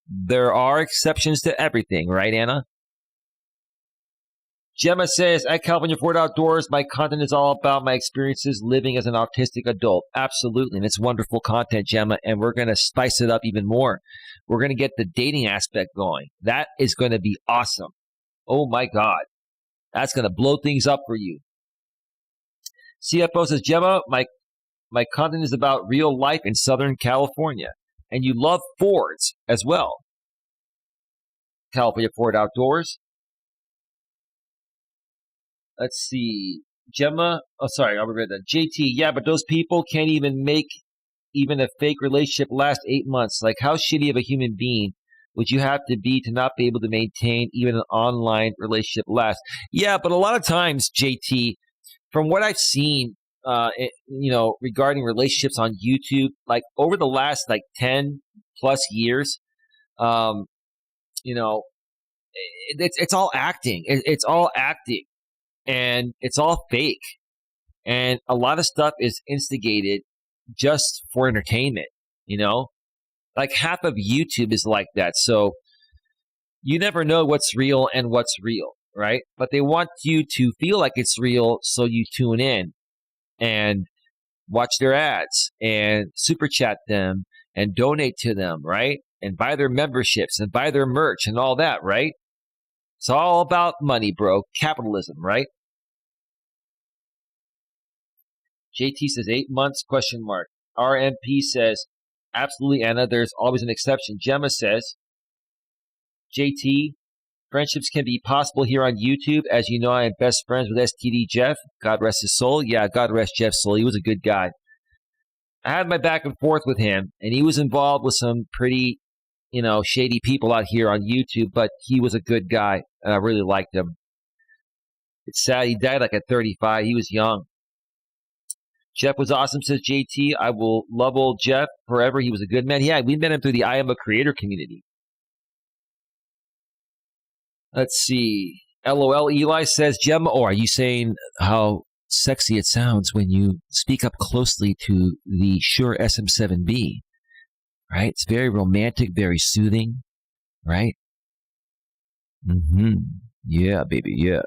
There are exceptions to everything, right, Anna? Gemma says, at California Ford Outdoors, my content is all about my experiences living as an autistic adult. Absolutely. And it's wonderful content, Gemma. And we're going to spice it up even more. We're going to get the dating aspect going. That is going to be awesome. Oh, my God. That's going to blow things up for you. CFO says, Gemma, my content is about real life in Southern California. And you love Fords as well. California Ford Outdoors. Let's see. Gemma. Oh, sorry. I'll read that. JT. Yeah, but those people can't even make even a fake relationship last 8 months. Like, how shitty of a human being would you have to be to not be able to maintain even an online relationship last? Yeah, but a lot of times, JT, from what I've seen, regarding relationships on YouTube, like over the last 10 plus years, it's all acting. It's all acting. And it's all fake. And a lot of stuff is instigated just for entertainment, Like half of YouTube is like that. So you never know what's real and what's real, right? But they want you to feel like it's real, so you tune in and watch their ads and super chat them and donate to them, right? And buy their memberships and buy their merch and all that, right? It's all about money, bro. Capitalism, right? JT says 8 months, ? RMP says, absolutely, Anna. There's always an exception. Gemma says, JT, friendships can be possible here on YouTube. As you know, I am best friends with STD Jeff. God rest his soul. Yeah, God rest Jeff's soul. He was a good guy. I had my back and forth with him, and he was involved with some pretty, shady people out here on YouTube, but he was a good guy, and I really liked him. It's sad he died at 35. He was young. Jeff was awesome, says JT. I will love old Jeff forever. He was a good man. Yeah, we met him through the I Am a Creator community. Let's see. LOL Eli says, Gemma, or are you saying how sexy it sounds when you speak up closely to the Shure SM7B? Right? It's very romantic, very soothing, right? Yeah, baby, yeah.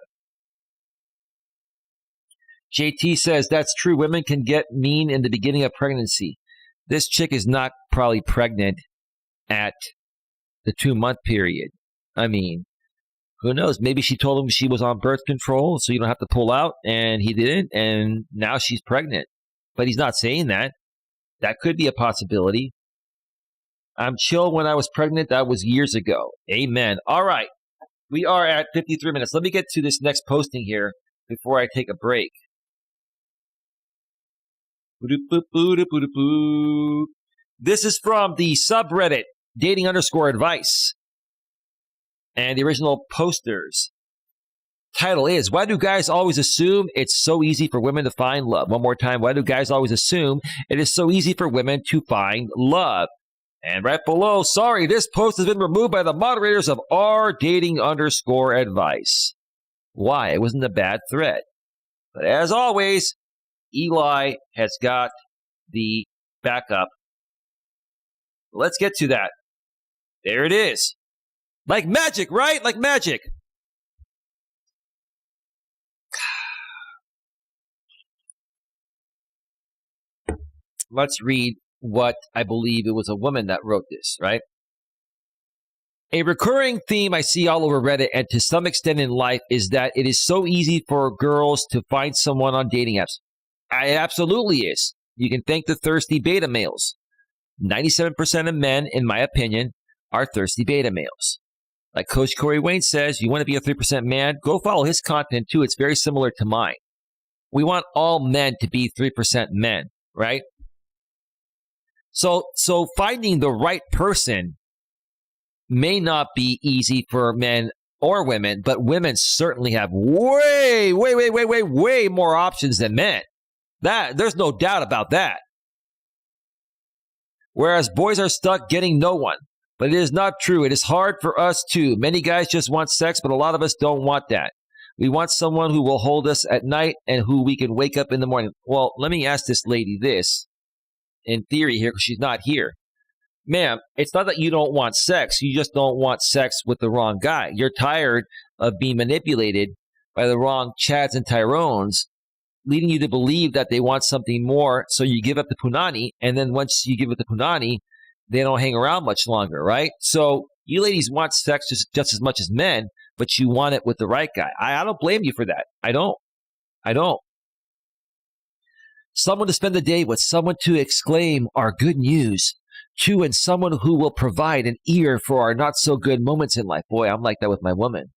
JT says, that's true. Women can get mean in the beginning of pregnancy. This chick is not probably pregnant at the 2-month period. I mean, who knows? Maybe she told him she was on birth control, so you don't have to pull out, and he didn't, and now she's pregnant. But he's not saying that. That could be a possibility. I'm chill when I was pregnant. That was years ago. Amen. All right. We are at 53 minutes. Let me get to this next posting here before I take a break. This is from the subreddit, dating_advice. And the original posters. Title is, why do guys always assume it's so easy for women to find love? One more time. Why do guys always assume it is so easy for women to find love? And right below, sorry, this post has been removed by the moderators of r_dating_advice. Why? It wasn't a bad thread. But as always, Eli has got the backup. Let's get to that. There it is. Like magic, right? Like magic. Let's read what I believe it was a woman that wrote this, right? A recurring theme I see all over Reddit and to some extent in life is that it is so easy for girls to find someone on dating apps. It absolutely is. You can thank the thirsty beta males. 97% of men, in my opinion, are thirsty beta males. Like Coach Corey Wayne says, you want to be a 3% man? Go follow his content too. It's very similar to mine. We want all men to be 3% men, right? So finding the right person may not be easy for men or women, but women certainly have way more options than men. There's no doubt about that. Whereas boys are stuck getting no one. But it is not true. It is hard for us too. Many guys just want sex, but a lot of us don't want that. We want someone who will hold us at night and who we can wake up in the morning. Well, let me ask this lady this, in theory here, because she's not here. Ma'am, it's not that you don't want sex. You just don't want sex with the wrong guy. You're tired of being manipulated by the wrong Chads and Tyrones, leading you to believe that they want something more, so you give up the punani, and then once you give up the punani, they don't hang around much longer, right? So you ladies want sex just as much as men, but you want it with the right guy. I don't blame you for that. I don't. Someone to spend the day with, someone to exclaim our good news to, and someone who will provide an ear for our not so good moments in life. Boy, I'm like that with my woman.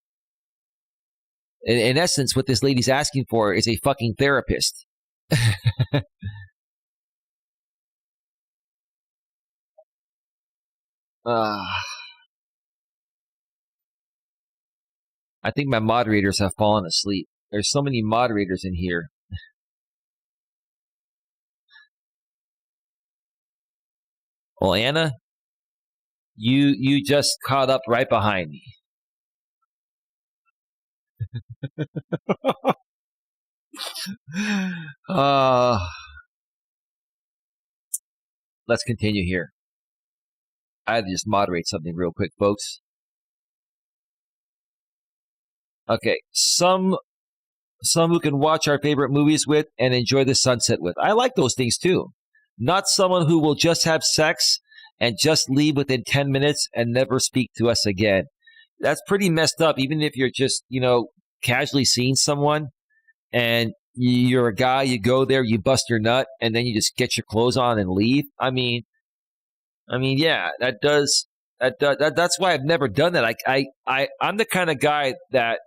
In essence, what this lady's asking for is a fucking therapist. I think my moderators have fallen asleep. There's so many moderators in here. Well, Anna, you just caught up right behind me. Let's continue here. I had to just moderate something real quick, folks. Okay, some who can watch our favorite movies with and enjoy the sunset with. I like those things too. Not someone who will just have sex and just leave within 10 minutes and never speak to us again. That's pretty messed up, even if you're just, casually seeing someone and you're a guy, you go there, you bust your nut, and then you just get your clothes on and leave. I mean, yeah, that's why I've never done that. I'm the kind of guy that,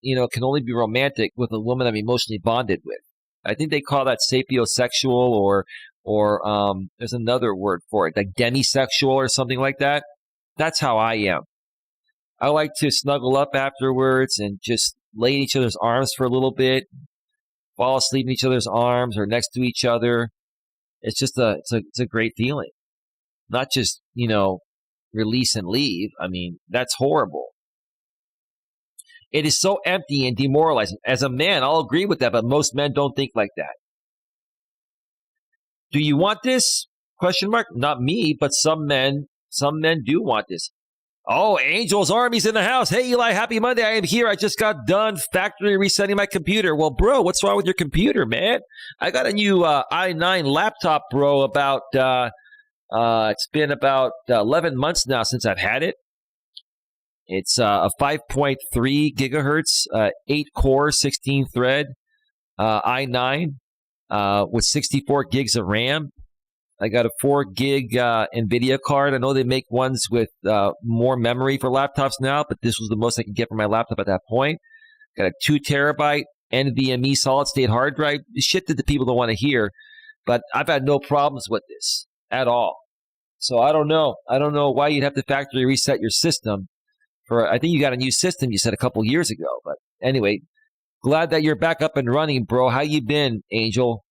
can only be romantic with a woman I'm emotionally bonded with. I think they call that sapiosexual or there's another word for it, like demisexual or something like that. That's how I am. I like to snuggle up afterwards and just lay in each other's arms for a little bit, fall asleep in each other's arms or next to each other. It's just it's a great feeling. Not just, release and leave. I mean, that's horrible. It is so empty and demoralizing. As a man, I'll agree with that, but most men don't think like that. Do you want this? Question mark. Not me, but some men do want this. Oh, Angel's Army's in the house. Hey, Eli, happy Monday. I am here. I just got done factory resetting my computer. Well, bro, what's wrong with your computer, man? I got a new i9 laptop, bro, about, it's been about 11 months now since I've had it. It's a 5.3 gigahertz, 8-core, 16-thread i9 with 64 gigs of RAM. I got a 4 gig NVIDIA card. I know they make ones with more memory for laptops now, but this was the most I could get for my laptop at that point. Got a 2 terabyte NVMe solid state hard drive. Shit that the people don't want to hear, but I've had no problems with this at all. So I don't know. I don't know why you'd have to factory reset your system. I think you got a new system you said a couple years ago. But anyway, glad that you're back up and running, bro. How you been, Angel?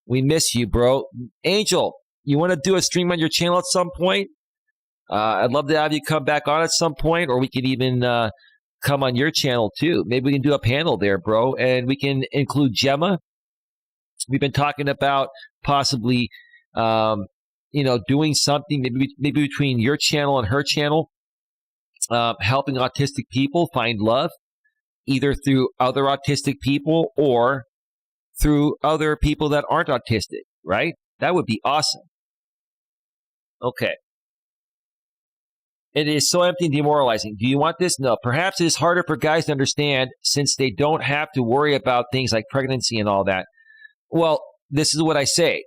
We miss you, bro. Angel, you want to do a stream on your channel at some point? I'd love to have you come back on at some point, or we could even come on your channel too. Maybe we can do a panel there, bro, and we can include Gemma. We've been talking about possibly, doing something maybe between your channel and her channel, helping autistic people find love, either through other autistic people or through other people that aren't autistic, right? That would be awesome. Okay. It is so empty and demoralizing. Do you want this? No. Perhaps it is harder for guys to understand since they don't have to worry about things like pregnancy and all that. Well, this is what I say.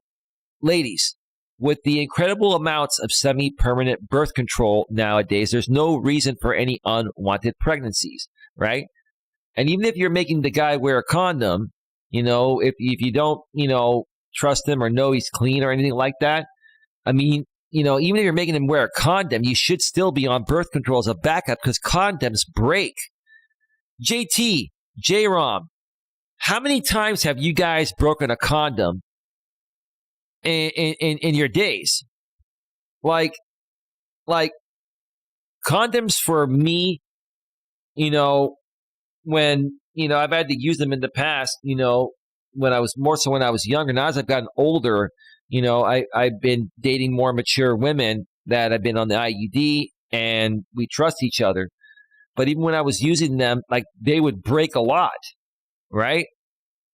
Ladies, with the incredible amounts of semi-permanent birth control nowadays, there's no reason for any unwanted pregnancies, right? And even if you're making the guy wear a condom, if you don't, trust him or know he's clean or anything like that, I mean, even if you're making him wear a condom, you should still be on birth control as a backup because condoms break. JT, J-Rom, how many times have you guys broken a condom in your days? Like condoms for me, when, I've had to use them in the past, when I was younger. Now as I've gotten older, I've been dating more mature women that have been on the IUD, and we trust each other. But even when I was using them, like, they would break a lot, right?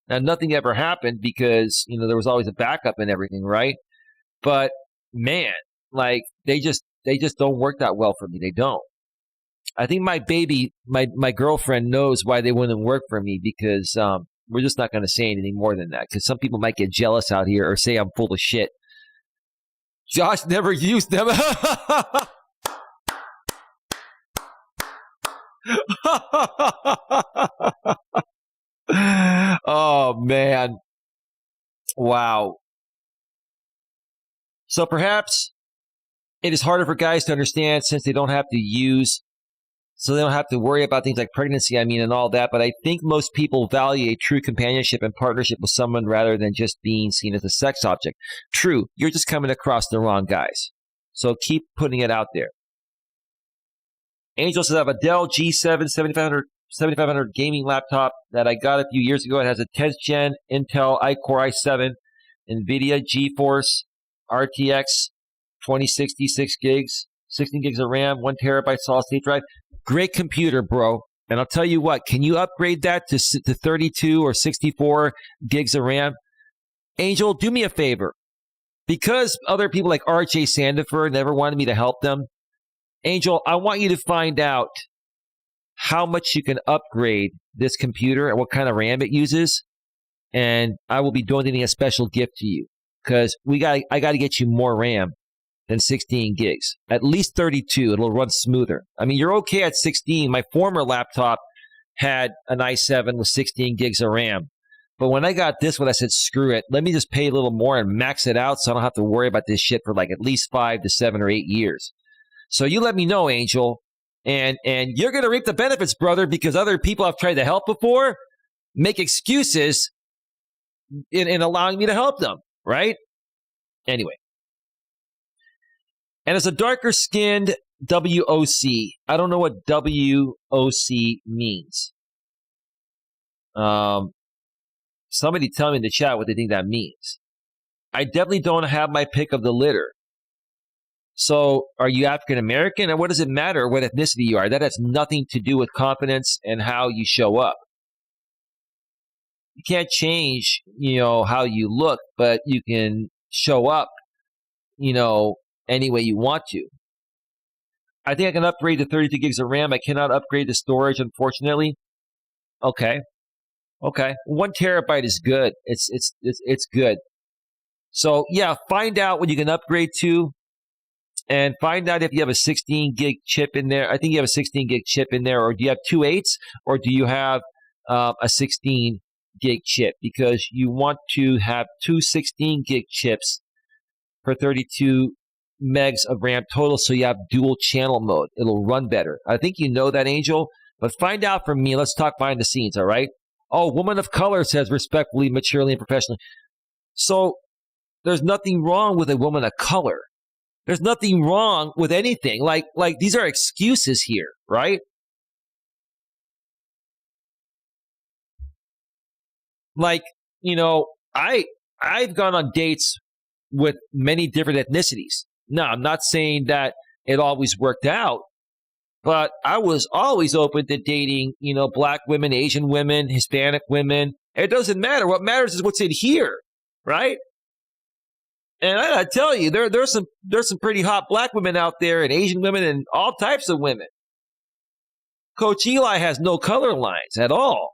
Now, nothing ever happened because, there was always a backup and everything, right? But man, like, they just don't work that well for me. They don't. I think my girlfriend knows why they wouldn't work for me, because we're just not going to say anything more than that, because some people might get jealous out here or say I'm full of shit. Josh never used them. Oh, man. Wow. So perhaps it is harder for guys to understand since they don't have to use, so they don't have to worry about things like pregnancy, and all that. But I think most people value a true companionship and partnership with someone rather than just being seen as a sex object. True, you're just coming across the wrong guys. So keep putting it out there. Angel says, I have a Dell G7 7500 gaming laptop that I got a few years ago. It has a 10th gen Intel iCore i7, NVIDIA GeForce RTX 2060, 6 gigs, 16 gigs of RAM, 1 terabyte solid state drive. Great computer, bro. And I'll tell you what, can you upgrade that to 32 or 64 gigs of RAM? Angel, do me a favor. Because other people like RJ Sandiford never wanted me to help them, Angel, I want you to find out how much you can upgrade this computer and what kind of RAM it uses. And I will be donating a special gift to you, because I got to get you more RAM than 16 gigs. At least 32. It'll run smoother. You're okay at 16. My former laptop had an i7 with 16 gigs of RAM. But when I got this one, I said, screw it. Let me just pay a little more and max it out so I don't have to worry about this shit for like at least 5 to 7 or 8 years. So you let me know, Angel. And you're going to reap the benefits, brother, because other people I've tried to help before make excuses in allowing me to help them, right? Anyway. And it's a darker skinned WOC. I don't know what WOC means. Somebody tell me in the chat what they think that means. I definitely don't have my pick of the litter. So are you African American? And what does it matter what ethnicity you are? That has nothing to do with confidence and how you show up. You can't change, how you look, but you can show up, any way you want to. I think I can upgrade to 32 gigs of RAM. I cannot upgrade the storage, unfortunately. Okay. 1 terabyte is good. It's good. So yeah, find out what you can upgrade to, and find out if you have a 16 gig chip in there. I think you have a 16 gig chip in there, or do you have 2 8s, or do you have a 16 gig chip? Because you want to have 2 16 gig chips for 32 megs of RAM total, so you have dual channel mode. It'll run better. I think you know that, Angel, but find out from me. Let's talk behind the scenes, all right? Oh, woman of color says respectfully, maturely, and professionally. So there's nothing wrong with a woman of color. There's nothing wrong with anything. Like these are excuses here, right? Like, I've gone on dates with many different ethnicities. Now, I'm not saying that it always worked out, but I was always open to dating, black women, Asian women, Hispanic women. It doesn't matter. What matters is what's in here, right? And I gotta tell you, there's some pretty hot black women out there, and Asian women, and all types of women. Coach Eli has no color lines at all.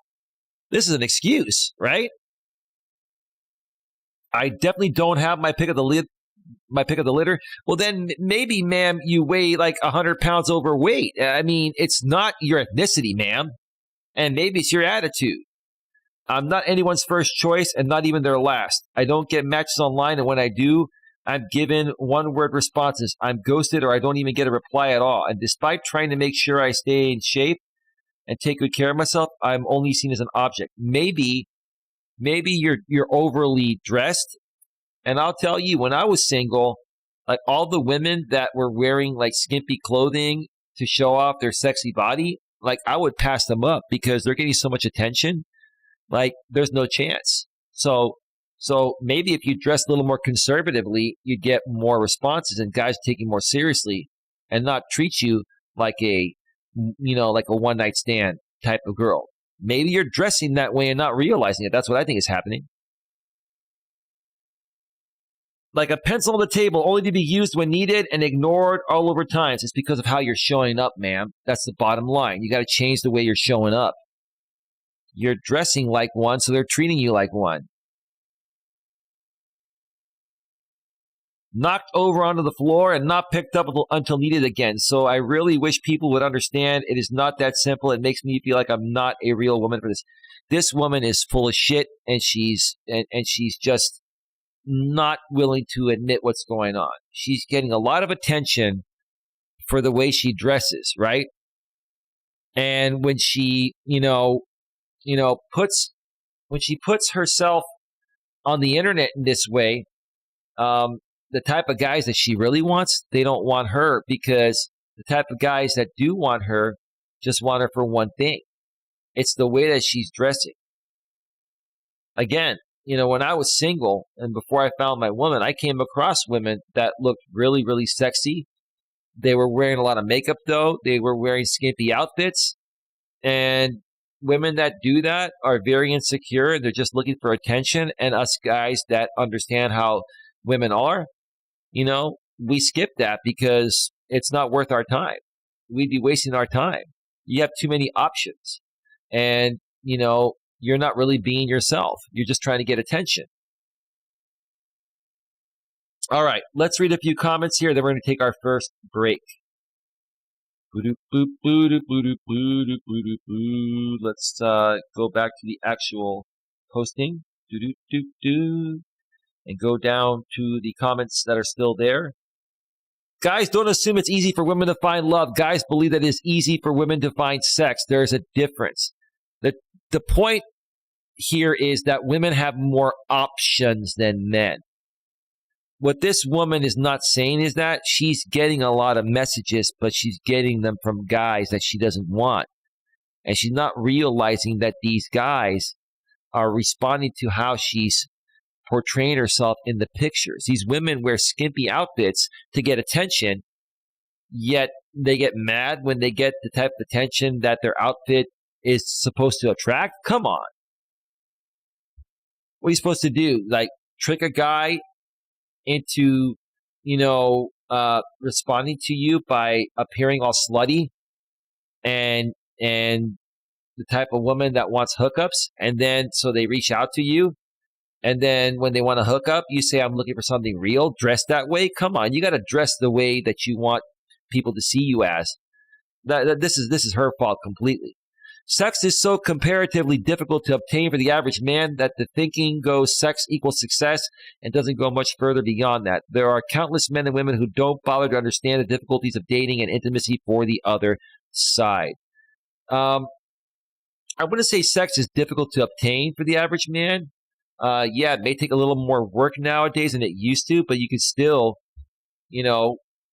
This is an excuse, right? I definitely don't have my pick of the litter. Well, then maybe, ma'am, you weigh like 100 pounds overweight. It's not your ethnicity, ma'am. And maybe it's your attitude. I'm not anyone's first choice and not even their last. I don't get matches online, and when I do, I'm given one-word responses. I'm ghosted, or I don't even get a reply at all. And despite trying to make sure I stay in shape and take good care of myself, I'm only seen as an object. Maybe you're overly dressed. And I'll tell you, when I was single, like all the women that were wearing like skimpy clothing to show off their sexy body, like I would pass them up because they're getting so much attention. Like there's no chance. So maybe if you dress a little more conservatively, you'd get more responses and guys take you more seriously and not treat you like like a one night stand type of girl. Maybe you're dressing that way and not realizing it. That's what I think is happening. Like a pencil on the table, only to be used when needed and ignored all over times. It's because of how you're showing up, ma'am. That's the bottom line. You got to change the way you're showing up. You're dressing like one, so they're treating you like one. Knocked over onto the floor and not picked up until needed again. So I really wish people would understand it is not that simple. It makes me feel like I'm not a real woman for this. This woman is full of shit, and she's just not willing to admit what's going on. She's getting a lot of attention for the way she dresses, right? And when she, puts herself on the internet in this way, the type of guys that she really wants, they don't want her, because the type of guys that do want her just want her for one thing. It's the way that she's dressing. Again, when I was single and before I found my woman, I came across women that looked really, really sexy. They were wearing a lot of makeup, though. They were wearing skimpy outfits. And women that do that are very insecure. They're just looking for attention. And us guys that understand how women are, we skip that because it's not worth our time. We'd be wasting our time. You have too many options. And, you're not really being yourself. You're just trying to get attention. All right, let's read a few comments here. Then we're going to take our first break. Let's go back to the actual posting. And go down to the comments that are still there. Guys, don't assume it's easy for women to find love. Guys believe that it is easy for women to find sex. There's a difference. The point here is that women have more options than men. What this woman is not saying is that she's getting a lot of messages, but she's getting them from guys that she doesn't want. And she's not realizing that these guys are responding to how she's portraying herself in the pictures. These women wear skimpy outfits to get attention, yet they get mad when they get the type of attention that their outfit is supposed to attract. Come on. What are you supposed to do? Like trick a guy into, responding to you by appearing all slutty and the type of woman that wants hookups, and then so they reach out to you, and then when they want to hook up, you say, I'm looking for something real, dress that way? Come on, you got to dress the way that you want people to see you as. This is her fault completely. Sex is so comparatively difficult to obtain for the average man that the thinking goes sex equals success and doesn't go much further beyond that. There are countless men and women who don't bother to understand the difficulties of dating and intimacy for the other side. I wouldn't say sex is difficult to obtain for the average man. Yeah, it may take a little more work nowadays than it used to, but you can still,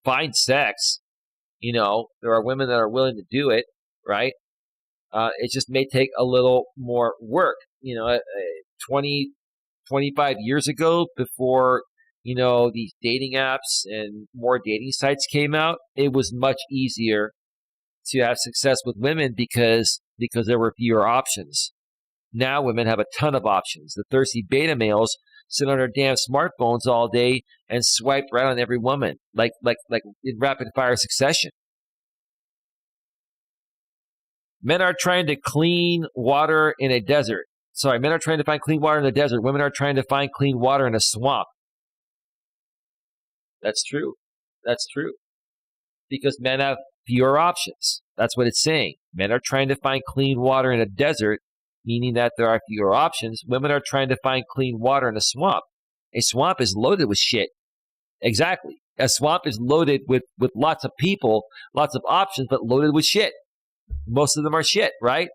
find sex. There are women that are willing to do it, right? It just may take a little more work. 20, 25 years ago, before, these dating apps and more dating sites came out, it was much easier to have success with women because there were fewer options. Now women have a ton of options. The thirsty beta males sit on their damn smartphones all day and swipe right on every woman, like in rapid fire succession. Men are trying to clean water in a desert. Sorry, men are trying to find clean water in the desert. Women are trying to find clean water in a swamp. That's true. That's true. Because men have fewer options. That's what it's saying. Men are trying to find clean water in a desert, meaning that there are fewer options. Women are trying to find clean water in a swamp. A swamp is loaded with shit. Exactly. A swamp is loaded with lots of people, lots of options, but loaded with shit. Most of them are shit, right?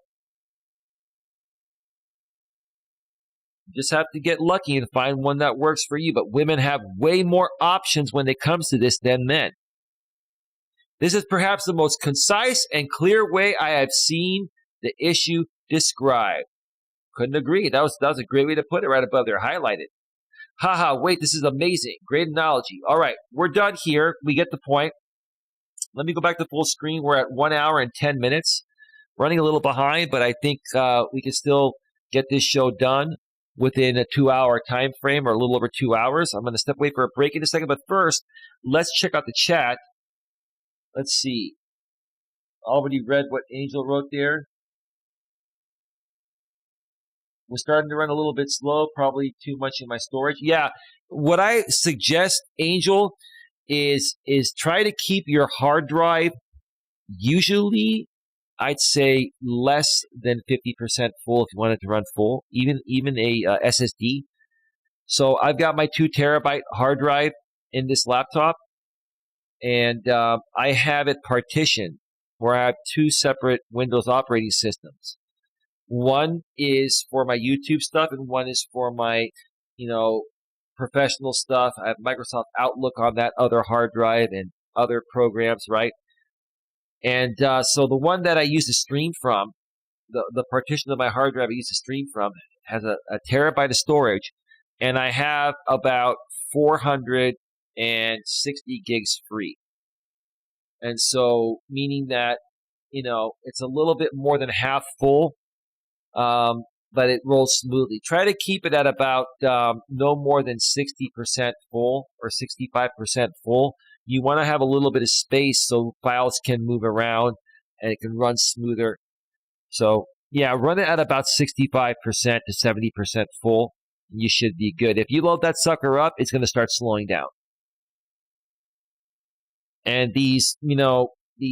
You just have to get lucky and find one that works for you. But women have way more options when it comes to this than men. This is perhaps the most concise and clear way I have seen the issue described. Couldn't agree. That was a great way to put it right above there, highlighted. Haha, wait, this is amazing. Great analogy. All right, we're done here. We get the point. Let me go back to full screen. We're at 1 hour and 10 minutes. Running a little behind, but I think we can still get this show done within a 2-hour time frame or a little over 2 hours. I'm going to step away for a break in a second, but first, let's check out the chat. Let's see. Already read what Angel wrote there. We're starting to run a little bit slow, probably too much in my storage. Yeah, what I suggest, Angel, is try to keep your hard drive usually, I'd say, less than 50% full if you want it to run full, even a SSD. So I've got my 2 terabyte hard drive in this laptop, and I have it partitioned where I have 2 separate Windows operating systems. One is for my YouTube stuff, and one is for my, professional stuff. I have Microsoft Outlook on that other hard drive and other programs, right? And so the one that I use to stream from, the partition of my hard drive I use to stream from, has a terabyte of storage, and I have about 460 gigs free. And so, meaning that, it's a little bit more than half full, but it rolls smoothly. Try to keep it at about no more than 60% full or 65% full. You want to have a little bit of space so files can move around and it can run smoother. So, yeah, run it at about 65% to 70% full. You should be good. If you load that sucker up, it's going to start slowing down. And these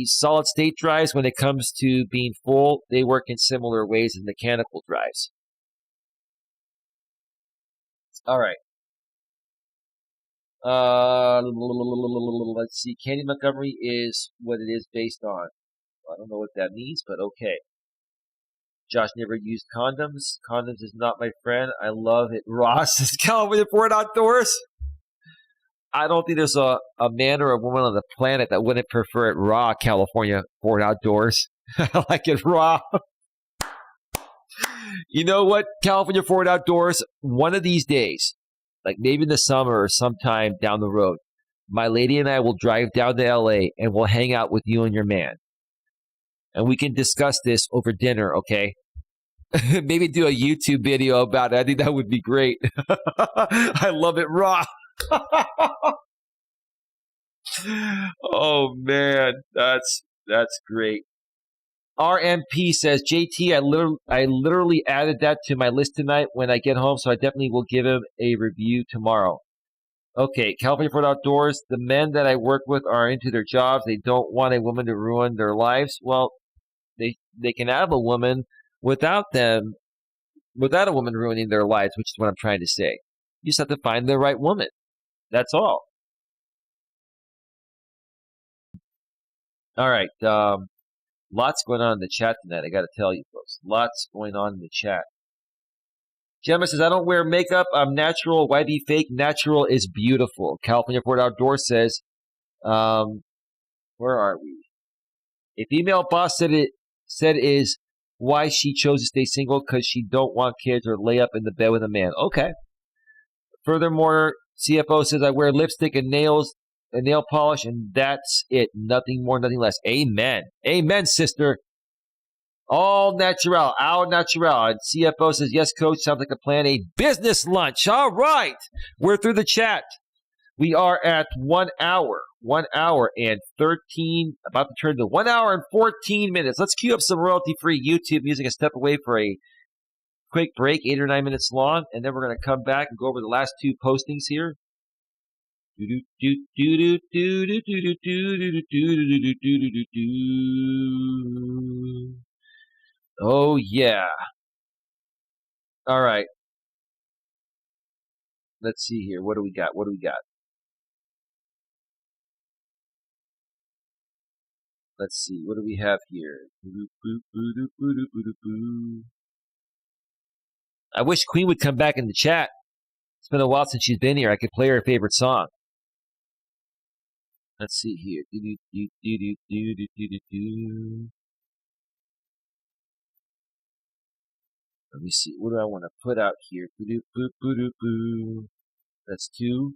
solid state drives, when it comes to being full, they work in similar ways as mechanical drives. All right. Let's see. Candy Montgomery is what it is based on. I don't know what that means, but okay. Josh never used condoms. Condoms is not my friend. I love it. Ross is California Ford Outdoors. I don't think there's a man or a woman on the planet that wouldn't prefer it raw, California Ford Outdoors. I like it raw. You know what, California Ford Outdoors? One of these days, like maybe in the summer or sometime down the road, my lady and I will drive down to LA and we'll hang out with you and your man. And we can discuss this over dinner, okay? Maybe do a YouTube video about it. I think that would be great. I love it raw. Oh man, that's great. RMP says, JT, I literally added that to my list tonight when I get home, so I definitely will give him a review tomorrow. Okay, California Ford Outdoors, the men that I work with are into their jobs. They don't want a woman to ruin their lives. Well, they can have a woman without a woman ruining their lives, which is what I'm trying to say. You just have to find the right woman. That's all. All right. Lots going on in the chat tonight, I got to tell you, folks. Lots going on in the chat. Gemma says, I don't wear makeup. I'm natural. Why be fake? Natural is beautiful. California Ford Outdoor says, where are we? A female boss said is why she chose to stay single, because she don't want kids or lay up in the bed with a man. Okay. Furthermore, CFO says, I wear lipstick and nail polish, and that's it. Nothing more, nothing less. Amen. Amen, sister. All natural. Au natural. And CFO says, yes, coach, sounds like a plan. A business lunch. All right. We're through the chat. We are at 1 hour. 1 hour and 13, about to turn to 1 hour and 14 minutes. Let's cue up some royalty-free YouTube music and step away for a quick break, 8 or 9 minutes long, and then we're going to come back and go over the last 2 postings here. Oh, yeah. All right. Let's see here. What do we got? Let's see. What do we have here? I wish Queen would come back in the chat. It's been a while since she's been here. I could play her favorite song. Let's see here. Let me see. What do I want to put out here? That's 2.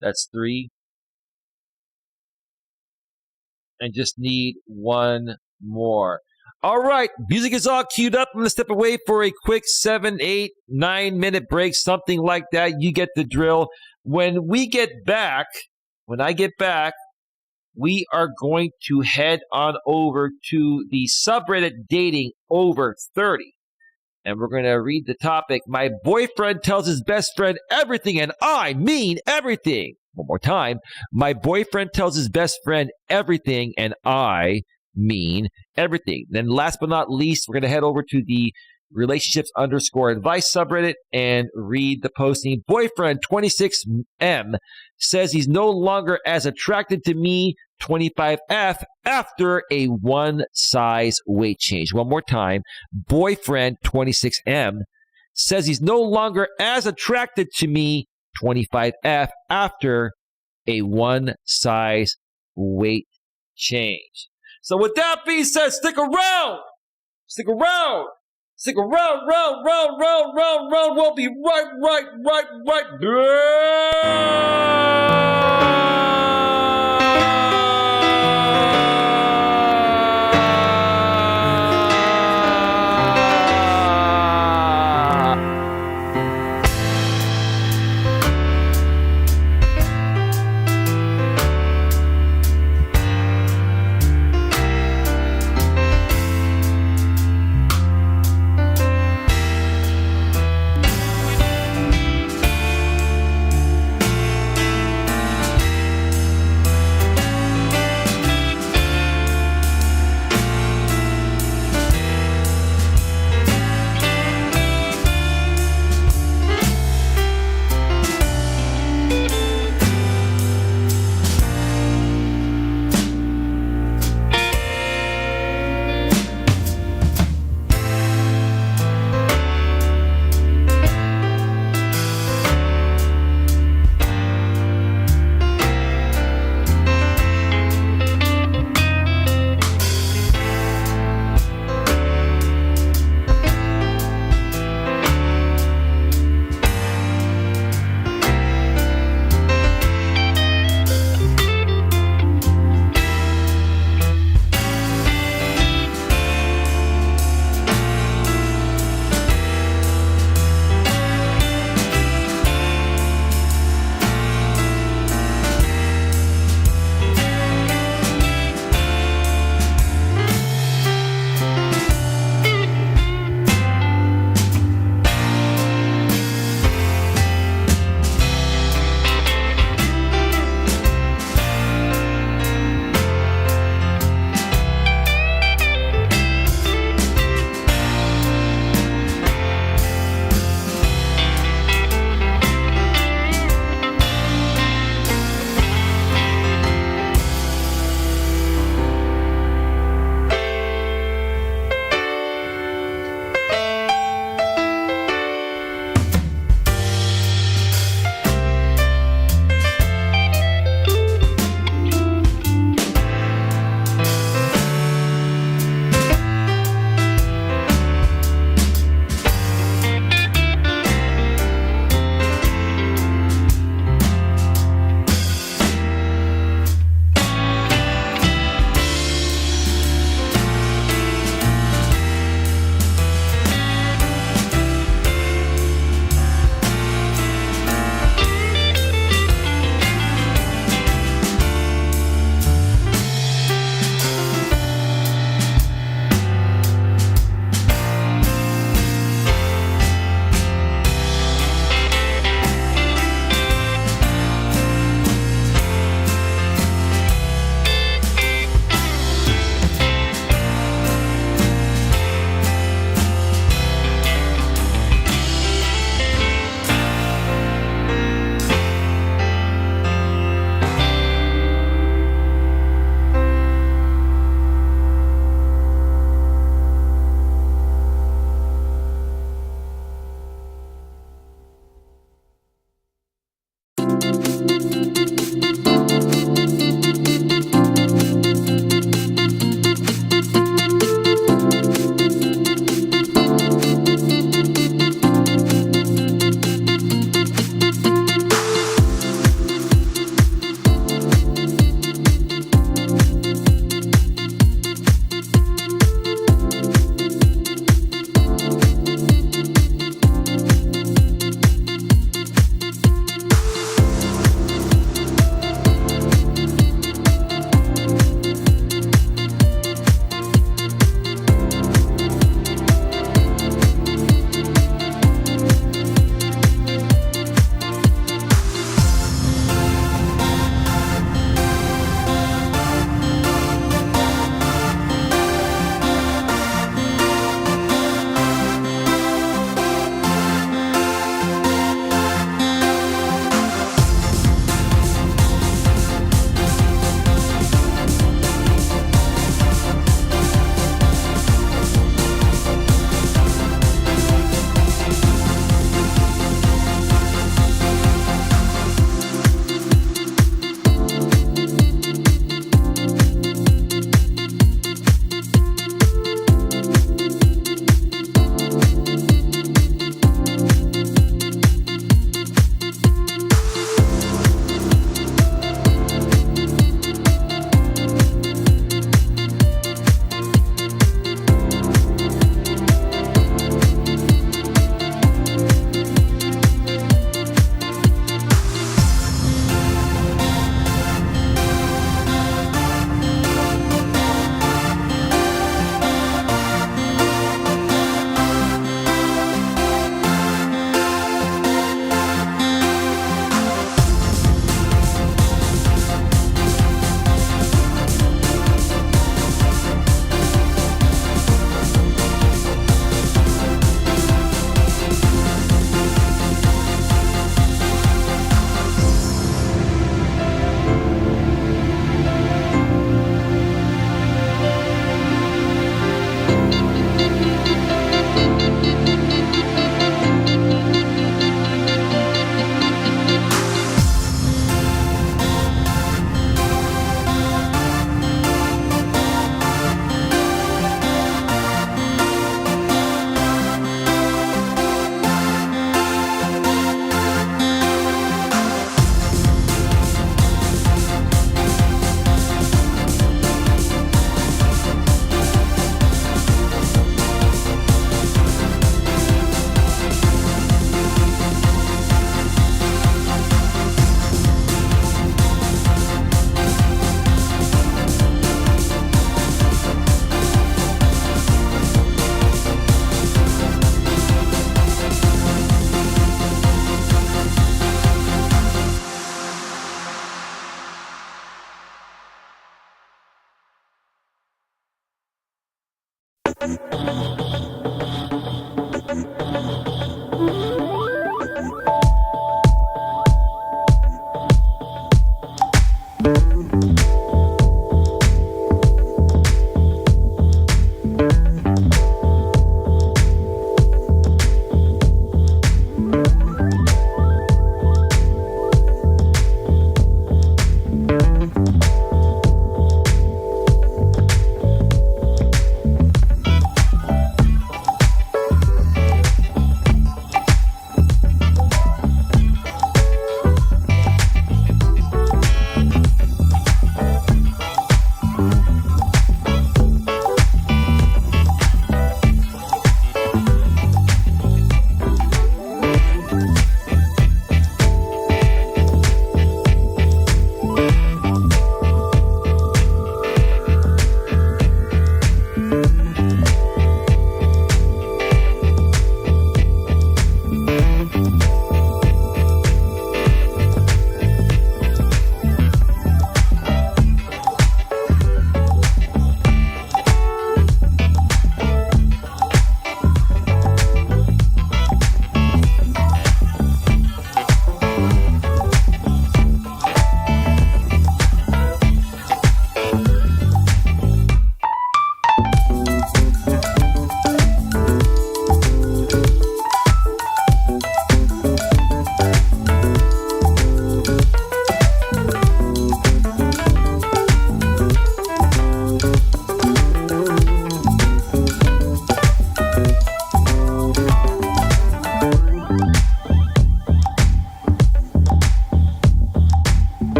That's 3. And just need 1 more. All right, music is all queued up. I'm going to step away for a quick 7, 8, 9-minute break, something like that. You get the drill. When I get back, we are going to head on over to the subreddit dating over 30. And we're going to read the topic. My boyfriend tells his best friend everything, and I mean everything. One more time. My boyfriend tells his best friend everything, and I mean everything. Then last but not least, we're going to head over to the relationships_advice subreddit and read the posting. Boyfriend 26M says he's no longer as attracted to me, 25F, after a 1 size weight change. One more time. Boyfriend 26M says he's no longer as attracted to me, 25F, after a 1 size weight change. So with that being said, stick around. Round. We'll be right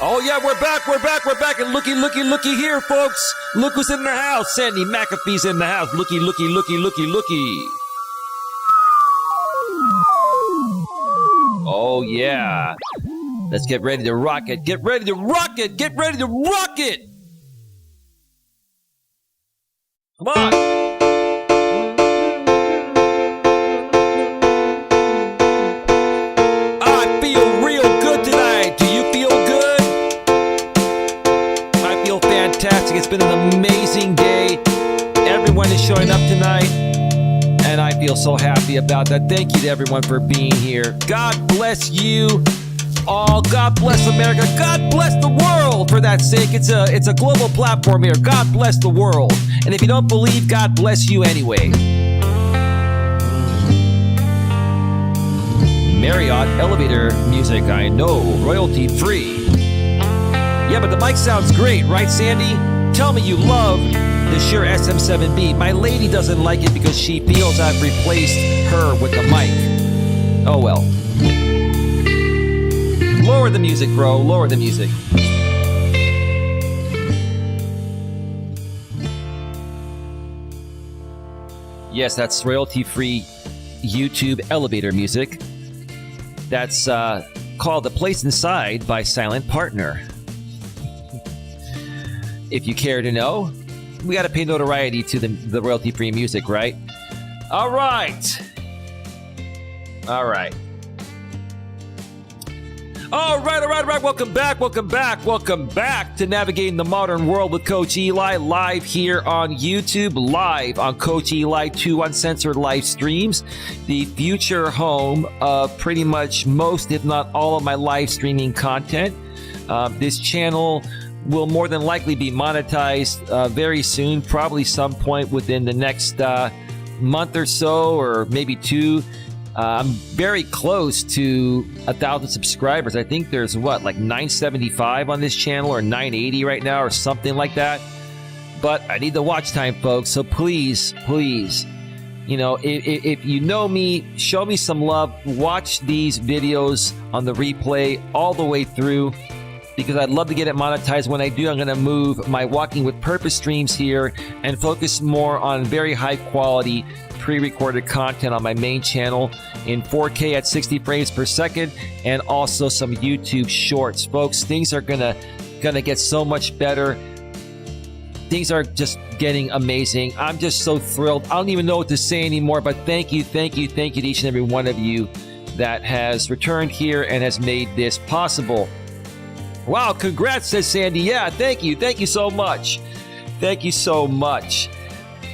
Oh, yeah, we're back, and looky here, folks. Look who's in the house. Sandy McAfee's in the house. Looky. Oh, yeah. Let's get ready to rock it. Get ready to rock it. Come on. I feel real good tonight. Do you feel good? I feel fantastic. It's been an amazing day. Everyone is showing up tonight, and I feel so happy about that. Thank you to everyone for being here. God bless you all. God bless America. God bless the world, for that sake. It's a global platform here. God bless the world. And if you don't believe, God bless you anyway. Marriott elevator music, I know, royalty free. Yeah, but the mic sounds great, right, Sandy? Tell me you love the Shure SM7B. My lady doesn't like it because she feels I've replaced her with the mic. Oh well. Lower the music, bro. Lower the music. Yes, that's royalty-free YouTube elevator music. That's called The Place Inside by Silent Partner. If you care to know, we got to pay notoriety to the royalty-free music, right? All right. Welcome back to Navigating the Modern World with Coach Eli, live here on YouTube, live on Coach Eli 2 Uncensored live streams, the future home of pretty much most, if not all, of my live streaming content. This channel will more than likely be monetized very soon, probably some point within the next month or so, or maybe two. I'm very close to 1,000 subscribers. I think there's like 975 on this channel or 980 right now or something like that. But I need the watch time, folks. So please, if you know me, show me some love. Watch these videos on the replay all the way through, because I'd love to get it monetized. When I do, I'm going to move my Walking with Purpose streams here and focus more on very high quality pre-recorded content on my main channel in 4K at 60 frames per second, and also some YouTube shorts. Folks, things are gonna get so much better. Things are just getting amazing. I'm just so thrilled. I don't even know what to say anymore, but thank you to each and every one of you that has returned here and has made this possible. Wow, congrats, says Sandy. Yeah, thank you so much. Thank you so much.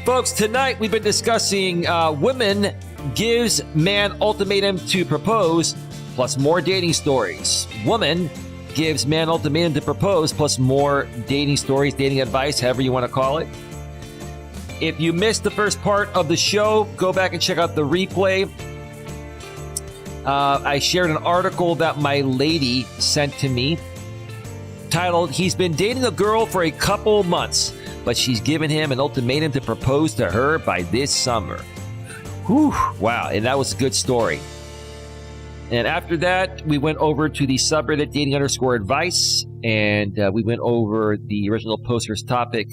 Folks, tonight we've been discussing women gives man ultimatum to propose, plus more dating stories. Woman gives man ultimatum to propose, plus more dating stories, dating advice, however you want to call it. If you missed the first part of the show, go back and check out the replay. I shared an article that my lady sent to me titled, "He's been dating a girl for a couple months, but she's given him an ultimatum to propose to her by this summer." Whew, wow, and that was a good story. And after that, we went over to the subreddit dating_advice, and we went over the original poster's topic.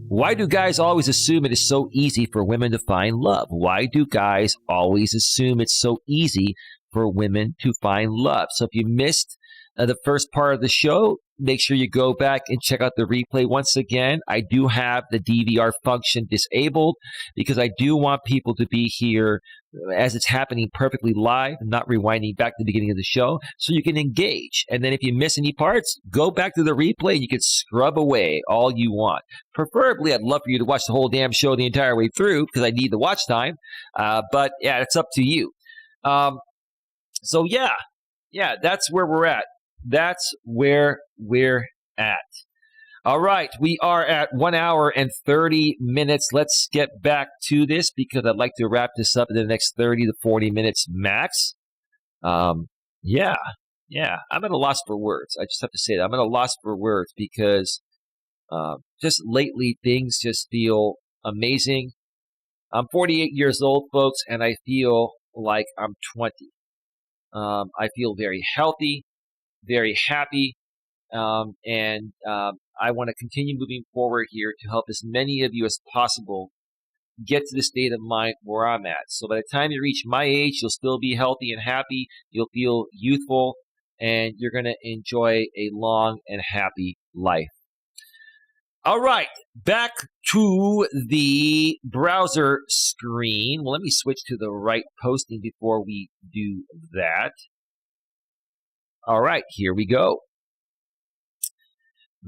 Why do guys always assume it is so easy for women to find love? Why do guys always assume it's so easy for women to find love? So if you missed the first part of the show, make sure you go back and check out the replay. Once again, I do have the DVR function disabled because I do want people to be here as it's happening perfectly live, not rewinding back to the beginning of the show, so you can engage. And then if you miss any parts, go back to the replay and you can scrub away all you want. Preferably, I'd love for you to watch the whole damn show the entire way through because I need the watch time. But yeah, it's up to you. So yeah, that's where we're at. That's where we're at. All right, we are at 1 hour and 30 minutes. Let's get back to this because I'd like to wrap this up in the next 30 to 40 minutes max. Yeah, I'm at a loss for words. I just have to say that. I'm at a loss for words because just lately things just feel amazing. I'm 48 years old, folks, and I feel like I'm 20. I feel very healthy, very happy, and I want to continue moving forward here to help as many of you as possible get to the state of mind where I'm at. So by the time you reach my age, you'll still be healthy and happy, you'll feel youthful, and you're going to enjoy a long and happy life. All right, back to the browser screen. Well, let me switch to the right posting before we do that. All right, here we go.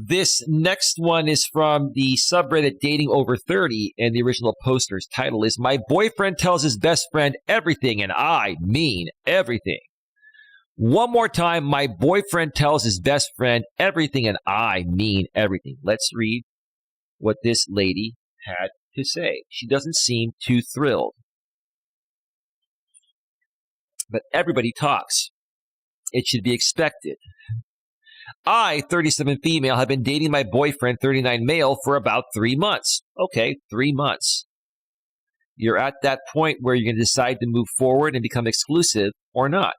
This next one is from the subreddit Dating Over 30, and the original poster's title is, "My boyfriend tells his best friend everything, and I mean everything." One more time, "My boyfriend tells his best friend everything, and I mean everything." Let's read what this lady had to say. She doesn't seem too thrilled. But everybody talks. It should be expected. "I, 37 female, have been dating my boyfriend, 39 male, for about 3 months. Okay, 3 months. You're at that point where you're going to decide to move forward and become exclusive or not.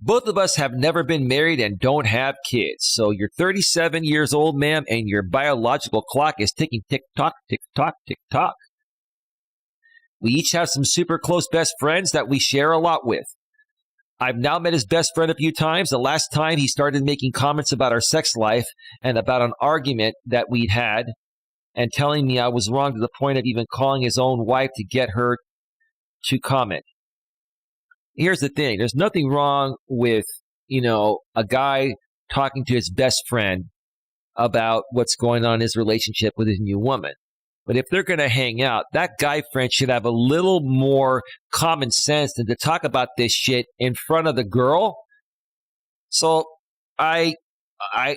Both of us have never been married and don't have kids. So you're 37 years old, ma'am, and your biological clock is ticking tick-tock, tick-tock, tick-tock. We each have some super close best friends that we share a lot with. I've now met his best friend a few times. The last time he started making comments about our sex life and about an argument that we'd had and telling me I was wrong to the point of even calling his own wife to get her to comment. Here's the thing. There's nothing wrong with, a guy talking to his best friend about what's going on in his relationship with his new woman. But if they're going to hang out, that guy friend should have a little more common sense than to talk about this shit in front of the girl. So I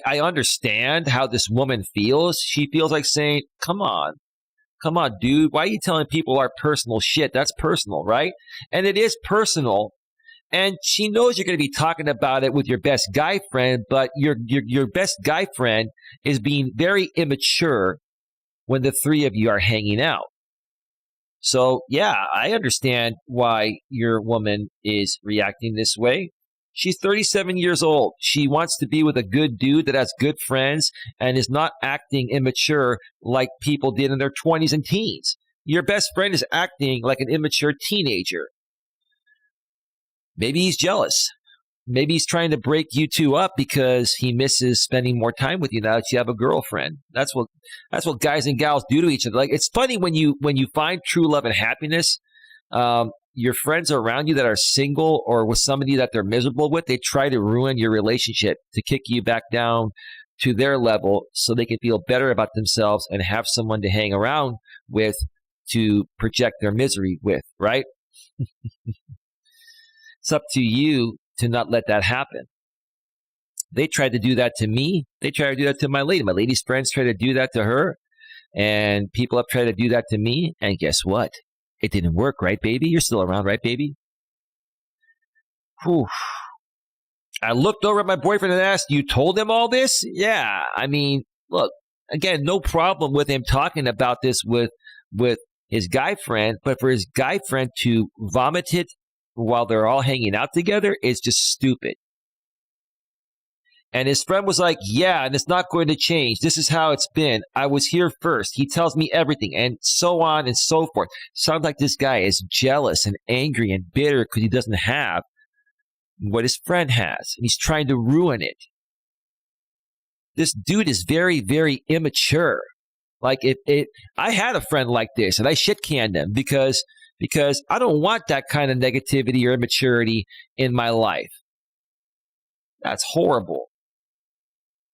understand how this woman feels. She feels like saying, come on, Come on, dude. Why are you telling people our personal shit? That's personal, right? And it is personal. And she knows you're going to be talking about it with your best guy friend, but your best guy friend is being very immature when the three of you are hanging out. So, yeah, I understand why your woman is reacting this way. She's 37 years old. She wants to be with a good dude that has good friends and is not acting immature like people did in their 20s and teens. Your best friend is acting like an immature teenager. Maybe he's jealous. Maybe he's trying to break you two up because he misses spending more time with you now that you have a girlfriend. That's what guys and gals do to each other. Like, it's funny when you find true love and happiness, your friends around you that are single or with somebody that they're miserable with, they try to ruin your relationship to kick you back down to their level so they can feel better about themselves and have someone to hang around with to project their misery with, right? It's up to you to not let that happen. They tried to do that to me. They tried to do that to my lady. My lady's friends tried to do that to her. And people have tried to do that to me. And guess what? It didn't work, right, baby? You're still around, right, baby? Whew. I looked over at my boyfriend and asked, you told him all this? Yeah. I mean, look, again, no problem with him talking about this with his guy friend. But for his guy friend to vomit it while they're all hanging out together is just stupid. And his friend was like, yeah, and it's not going to change. This is how it's been. I was here first. He tells me everything, and so on and so forth. Sounds like this guy is jealous and angry and bitter because he doesn't have what his friend has. And he's trying to ruin it. This dude is very, very immature. Like, I had a friend like this, and I shit-canned him because I don't want that kind of negativity or immaturity in my life. That's horrible.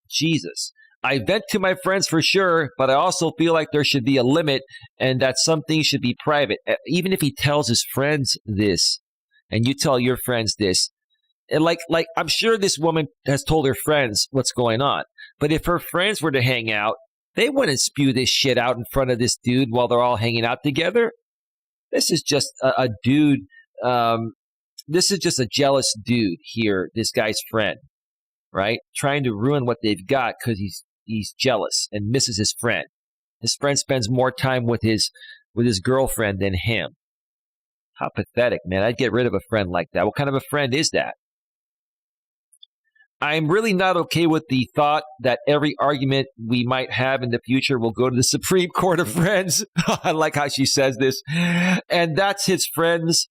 Jesus. I vent to my friends for sure, but I also feel like there should be a limit and that some things should be private. Even if he tells his friends this, and you tell your friends this, and like I'm sure this woman has told her friends what's going on. But if her friends were to hang out, they wouldn't spew this shit out in front of this dude while they're all hanging out together. This is just a dude. This is just a jealous dude here, this guy's friend, right? Trying to ruin what they've got because he's jealous and misses his friend. His friend spends more time with his girlfriend than him. How pathetic, man. I'd get rid of a friend like that. What kind of a friend is that? I'm really not okay with the thought that every argument we might have in the future will go to the Supreme Court of Friends. I like how she says this. And that his friends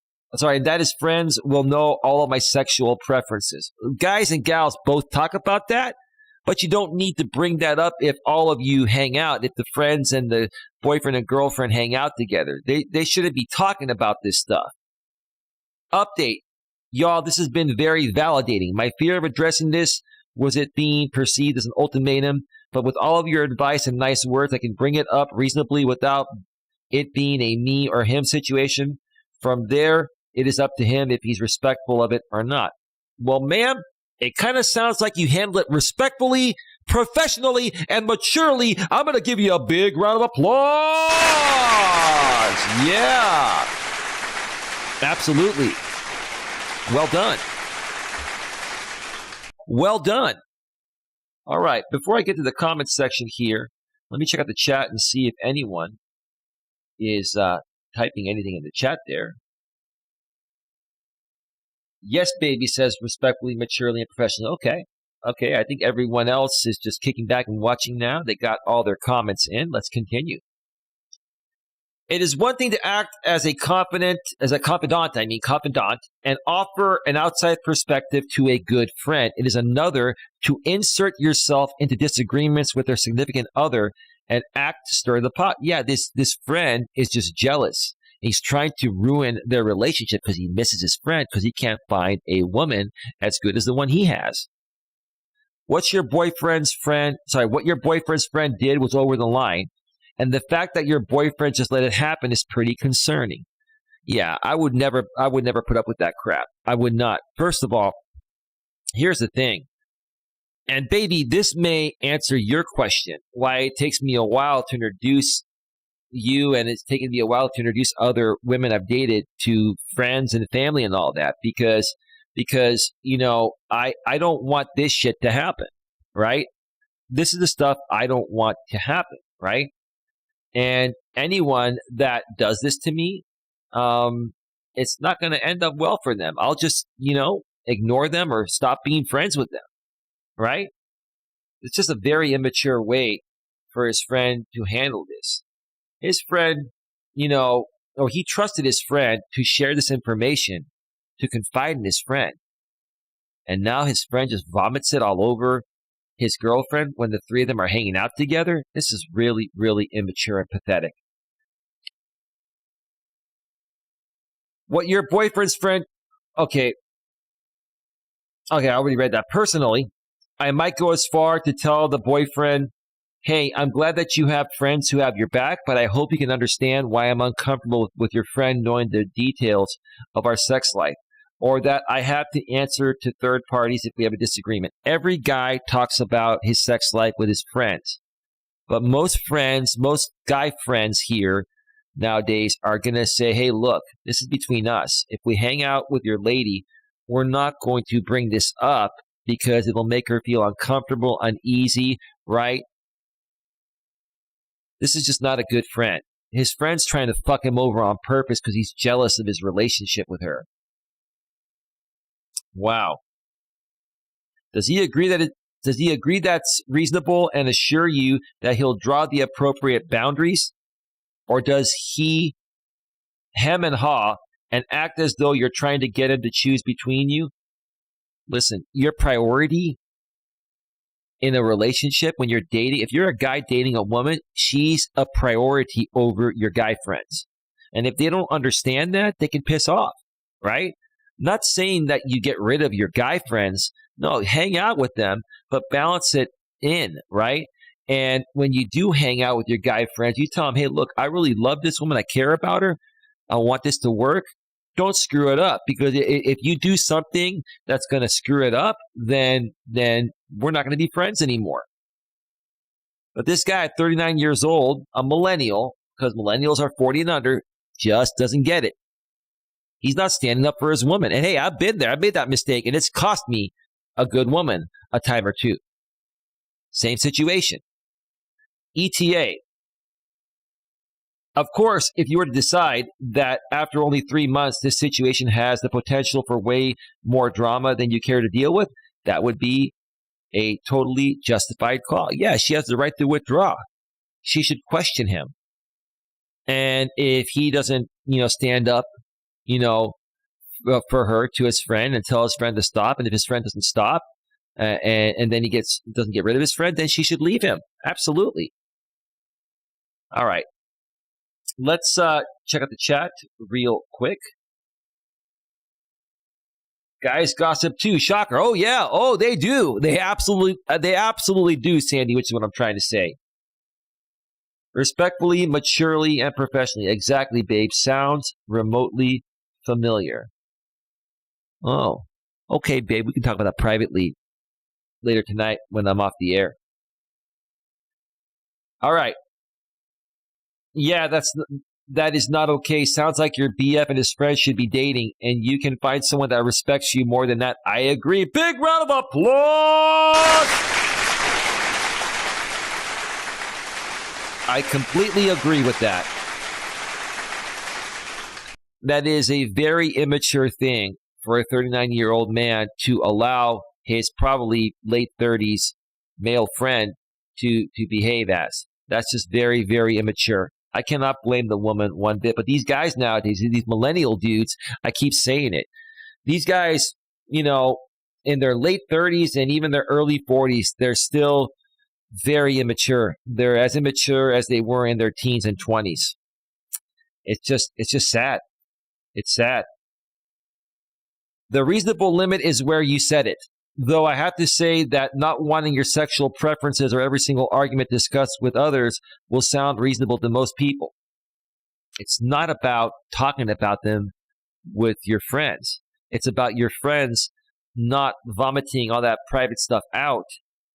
will know all of my sexual preferences. Guys and gals both talk about that, but you don't need to bring that up if all of you hang out, if the friends and the boyfriend and girlfriend hang out together. They shouldn't be talking about this stuff. Update. Y'all, this has been very validating. My fear of addressing this was it being perceived as an ultimatum, but with all of your advice and nice words, I can bring it up reasonably without it being a me or him situation. From there, it is up to him if he's respectful of it or not. Well, ma'am, it kind of sounds like you handle it respectfully, professionally, and maturely. I'm going to give you a big round of applause. Yeah, absolutely. Well done. Well done. All right. Before I get to the comments section here, let me check out the chat and see if anyone is typing anything in the chat there. Yes, baby, says respectfully, maturely, and professionally. Okay. I think everyone else is just kicking back and watching now. They got all their comments in. Let's continue. It is one thing to act as a confidant, and offer an outside perspective to a good friend. It is another to insert yourself into disagreements with their significant other and act to stir the pot. Yeah, this friend is just jealous. He's trying to ruin their relationship because he misses his friend because he can't find a woman as good as the one he has. What your boyfriend's friend did was over the line. And the fact that your boyfriend just let it happen is pretty concerning. Yeah, I would never put up with that crap. I would not. First of all, here's the thing. And baby, this may answer your question, why it takes me a while to introduce you, and it's taken me a while to introduce other women I've dated to friends and family and all that because I don't want this shit to happen, right? This is the stuff I don't want to happen, right? And anyone that does this to me, it's not going to end up well for them. I'll just, ignore them or stop being friends with them, right? It's just a very immature way for his friend to handle this. His friend, or he trusted his friend to share this information, to confide in his friend. And now his friend just vomits it all over his girlfriend when the three of them are hanging out together. This is really, really immature and pathetic. What your boyfriend's friend... Okay, I already read that. Personally, I might go as far to tell the boyfriend, hey, I'm glad that you have friends who have your back, but I hope you can understand why I'm uncomfortable with your friend knowing the details of our sex life, or that I have to answer to third parties if we have a disagreement. Every guy talks about his sex life with his friends, but most guy friends here nowadays are going to say, hey, look, this is between us. If we hang out with your lady, we're not going to bring this up because it'll make her feel uncomfortable, uneasy, right? This is just not a good friend. His friend's trying to fuck him over on purpose because he's jealous of his relationship with her. Wow. Does he agree that's reasonable and assure you that he'll draw the appropriate boundaries? Or does he hem and haw and act as though you're trying to get him to choose between you? Listen, your priority in a relationship when you're dating, if you're a guy dating a woman, she's a priority over your guy friends. And if they don't understand that, they can piss off, right? Not saying that you get rid of your guy friends. No, hang out with them, but balance it in, right? And when you do hang out with your guy friends, you tell them, hey, look, I really love this woman. I care about her. I want this to work. Don't screw it up, because if you do something that's going to screw it up, then we're not going to be friends anymore. But this guy at 39 years old, a millennial, because millennials are 40 and under, just doesn't get it. He's not standing up for his woman. And hey, I've been there. I made that mistake, and it's cost me a good woman a time or two. Same situation. ETA. Of course, if you were to decide that after only 3 months, this situation has the potential for way more drama than you care to deal with, that would be a totally justified call. Yeah, she has the right to withdraw. She should question him. And if he doesn't, stand up, for her to his friend and tell his friend to stop, and if his friend doesn't stop, and then he doesn't get rid of his friend, then she should leave him. Absolutely. All right. Let's check out the chat real quick. Guys gossip too. Shocker. Oh, yeah. Oh, they do. They absolutely do, Sandy, which is what I'm trying to say. Respectfully, maturely, and professionally. Exactly, babe. Sounds remotely familiar. Oh, okay, babe. We can talk about that privately later tonight when I'm off the air. All right. Yeah, that is not okay. Sounds like your BF and his friends should be dating, and you can find someone that respects you more than that. I agree. Big round of applause! I completely agree with that. That is a very immature thing for a 39-year-old man to allow his probably late 30s male friend to behave as. That's just very, very immature. I cannot blame the woman one bit. But these guys nowadays, these millennial dudes, I keep saying it. These guys, in their late 30s and even their early 40s, they're still very immature. They're as immature as they were in their teens and 20s. It's just sad. It's sad. The reasonable limit is where you set it. Though I have to say that not wanting your sexual preferences or every single argument discussed with others will sound reasonable to most people. It's not about talking about them with your friends. It's about your friends not vomiting all that private stuff out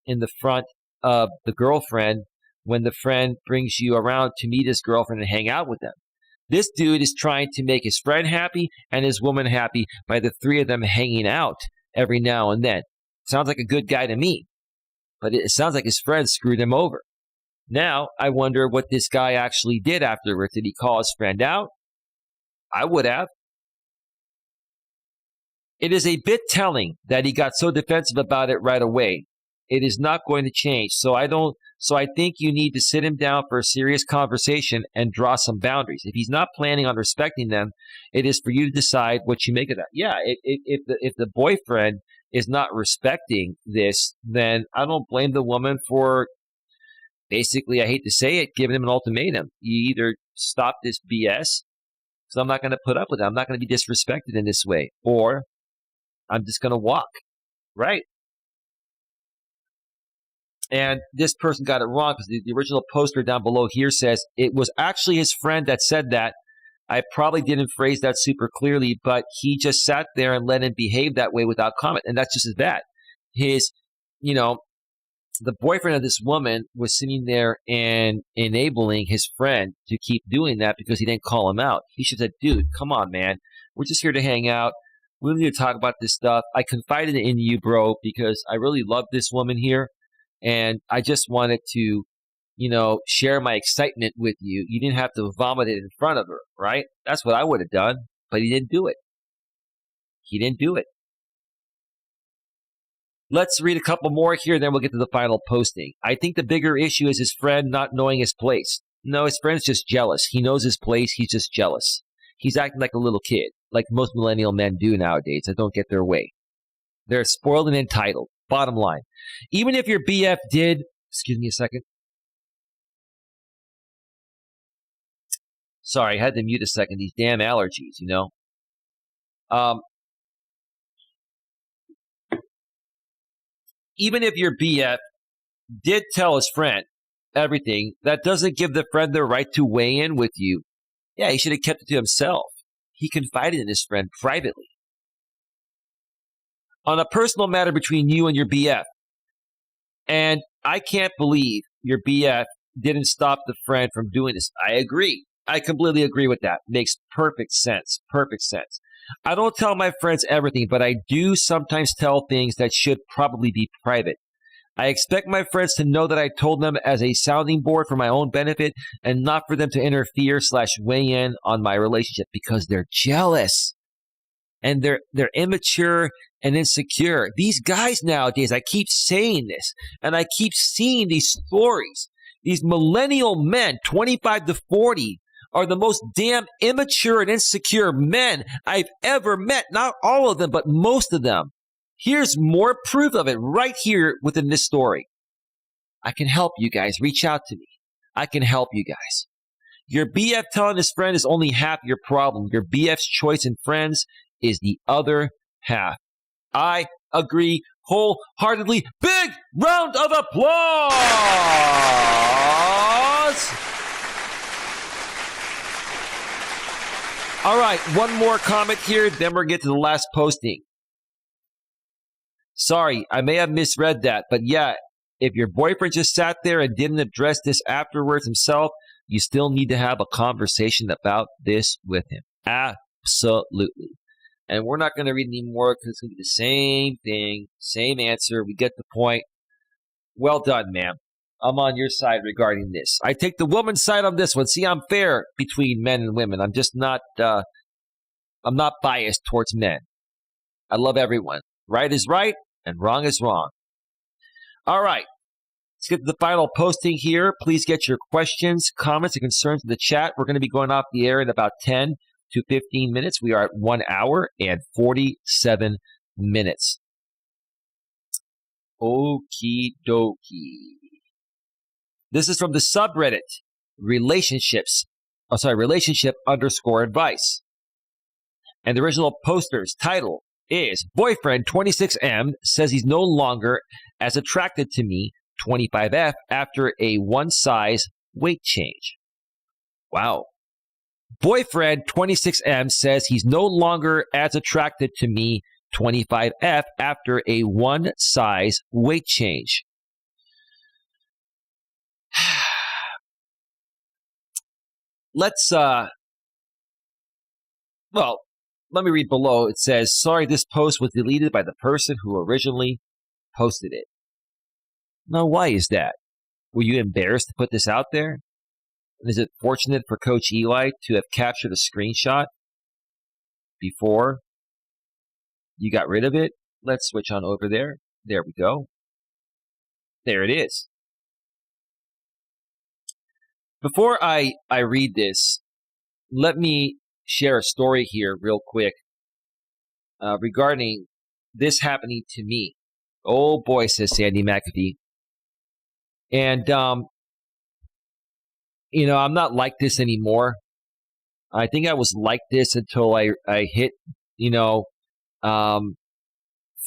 in the front of the girlfriend when the friend brings you around to meet his girlfriend and hang out with them. This dude is trying to make his friend happy and his woman happy by the three of them hanging out every now and then. Sounds like a good guy to me, but it sounds like his friend screwed him over. Now, I wonder what this guy actually did afterwards. Did he call his friend out? I would have. It is a bit telling that he got so defensive about it right away. It is not going to change. So I think you need to sit him down for a serious conversation and draw some boundaries. If he's not planning on respecting them, it is for you to decide what you make of that. Yeah, if the boyfriend is not respecting this, then I don't blame the woman for basically, I hate to say it, giving him an ultimatum. You either stop this BS, because I'm not going to put up with it. I'm not going to be disrespected in this way, or I'm just going to walk, right? And this person got it wrong because the original poster down below here says it was actually his friend that said that. I probably didn't phrase that super clearly, but he just sat there and let him behave that way without comment. And that's just as bad. The boyfriend of this woman was sitting there and enabling his friend to keep doing that because he didn't call him out. He should have said, dude, come on, man. We're just here to hang out. We don't need to talk about this stuff. I confided in you, bro, because I really love this woman here. And I just wanted to, share my excitement with you. You didn't have to vomit it in front of her, right? That's what I would have done, but he didn't do it. He didn't do it. Let's read a couple more here, then we'll get to the final posting. I think the bigger issue is his friend not knowing his place. No, his friend's just jealous. He knows his place. He's just jealous. He's acting like a little kid, like most millennial men do nowadays that don't get their way. They're spoiled and entitled. Bottom line. Even if your BF did, excuse me a second. Sorry, I had to mute a second. These damn allergies, Even if your BF did tell his friend everything, that doesn't give the friend the right to weigh in with you. Yeah, he should have kept it to himself. He confided in his friend privately. On a personal matter between you and your BF, and I can't believe your BF didn't stop the friend from doing this. I agree. I completely agree with that. Makes perfect sense. Perfect sense. I don't tell my friends everything, but I do sometimes tell things that should probably be private. I expect my friends to know that I told them as a sounding board for my own benefit and not for them to interfere/weigh in on my relationship because they're jealous and they're immature and insecure. These guys nowadays, I keep saying this and I keep seeing these stories. These millennial men, 25 to 40, are the most damn immature and insecure men I've ever met. Not all of them, but most of them. Here's more proof of it right here within this story. I can help you guys. Reach out to me. I can help you guys. Your BF telling his friend is only half your problem. Your BF's choice in friends is the other half. I agree wholeheartedly. Big round of applause! All right, one more comment here, then we'll get to the last posting. Sorry, I may have misread that, but yeah, if your boyfriend just sat there and didn't address this afterwards himself, you still need to have a conversation about this with him. Absolutely. And we're not going to read any more because it's going to be the same thing, same answer. We get the point. Well done, ma'am. I'm on your side regarding this. I take the woman's side on this one. See, I'm fair between men and women. I'm just not, I'm not biased towards men. I love everyone. Right is right and wrong is wrong. All right. Let's get to the final posting here. Please get your questions, comments, and concerns in the chat. We're going to be going off the air in about 10 to 15 minutes. We are at 1 hour and 47 minutes. Okie dokie. This is from the subreddit, relationship _ advice. And the original poster's title is Boyfriend 26M says he's no longer as attracted to me, 25F, after a one size weight change. Wow. Boyfriend 26M says he's no longer as attracted to me, 25F, after a one size weight change. let's well, let me read below. It says, sorry, this post was deleted by the person who originally posted it. Now, why is that? Were you embarrassed to put this out there? And is it fortunate for Coach Eli to have captured a screenshot before you got rid of it? Let's switch on over there. There we go. There it is. Before I read this, let me share a story here real quick regarding this happening to me. Oh boy, says Sandy McAfee. And, I'm not like this anymore. I think I was like this until I hit,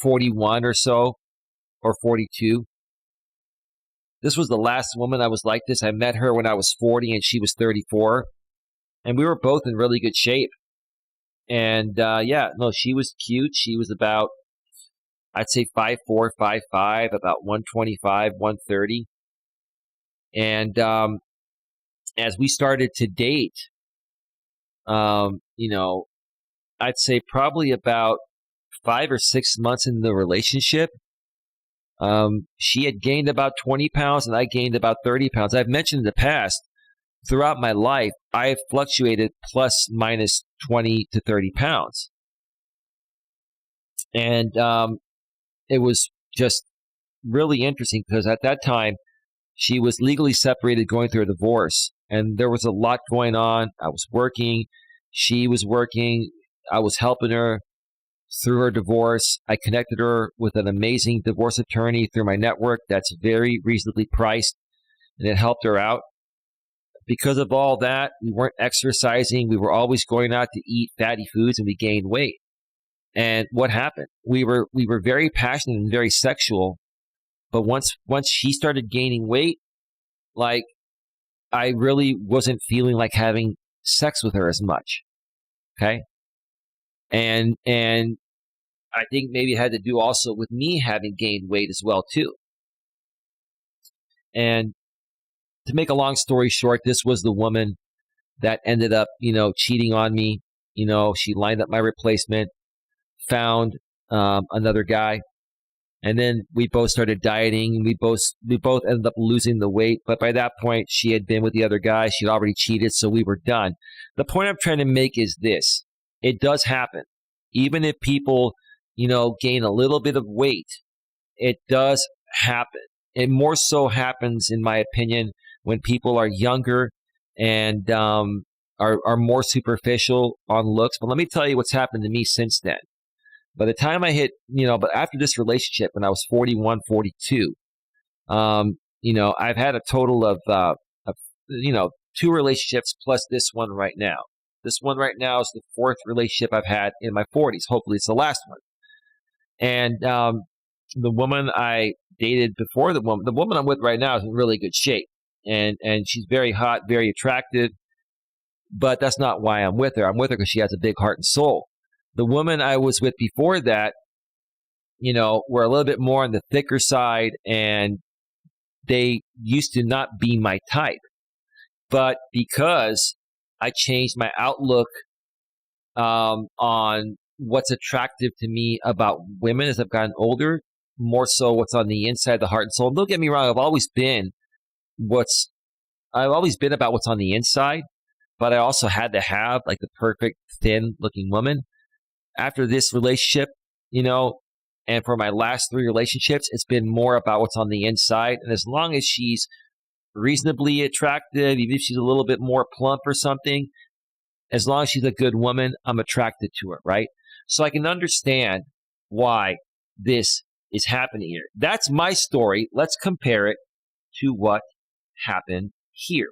41 or so, or 42. This was the last woman I was like this. I met her when I was 40 and she was 34. And we were both in really good shape. And, she was cute. She was about, I'd say 5'4", 5'5", about 125, 130. And as we started to date, I'd say probably about 5 or 6 months into the relationship, she had gained about 20 pounds and I gained about 30 pounds. I've mentioned in the past, throughout my life, I have fluctuated plus minus 20 to 30 pounds. And it was just really interesting because at that time, she was legally separated going through a divorce. And there was a lot going on. I was working. She was working. I was helping her through her divorce. I connected her with an amazing divorce attorney through my network that's very reasonably priced. And it helped her out. Because of all that, we weren't exercising. We were always going out to eat fatty foods and we gained weight. And what happened? We were very passionate and very sexual. But once she started gaining weight, like, I really wasn't feeling like having sex with her as much. Okay? And I think maybe it had to do also with me having gained weight as well, too. And to make a long story short, this was the woman that ended up, cheating on me. She lined up my replacement, found another guy. And then we both started dieting. We both ended up losing the weight. But by that point, she had been with the other guy. She'd already cheated, so we were done. The point I'm trying to make is this. It does happen. Even if people, gain a little bit of weight, it does happen. It more so happens, in my opinion, when people are younger and are more superficial on looks. But let me tell you what's happened to me since then. By the time I hit, but after this relationship, when I was 41, 42, I've had a total of 2 relationships plus this one right now. This one right now is the 4th relationship I've had in my 40s. Hopefully it's the last one. And the woman I dated before the woman I'm with right now is in really good shape. And she's very hot, very attractive. But that's not why I'm with her. I'm with her because she has a big heart and soul. The woman I was with before that, were a little bit more on the thicker side, and they used to not be my type. But because I changed my outlook on what's attractive to me about women as I've gotten older, more so what's on the inside, the heart and soul. Don't get me wrong, I've always been about what's on the inside, but I also had to have like the perfect thin looking woman. After this relationship, and for my last 3 relationships, it's been more about what's on the inside. And as long as she's reasonably attractive, even if she's a little bit more plump or something, as long as she's a good woman, I'm attracted to her, right? So I can understand why this is happening here. That's my story. Let's compare it to what happened here.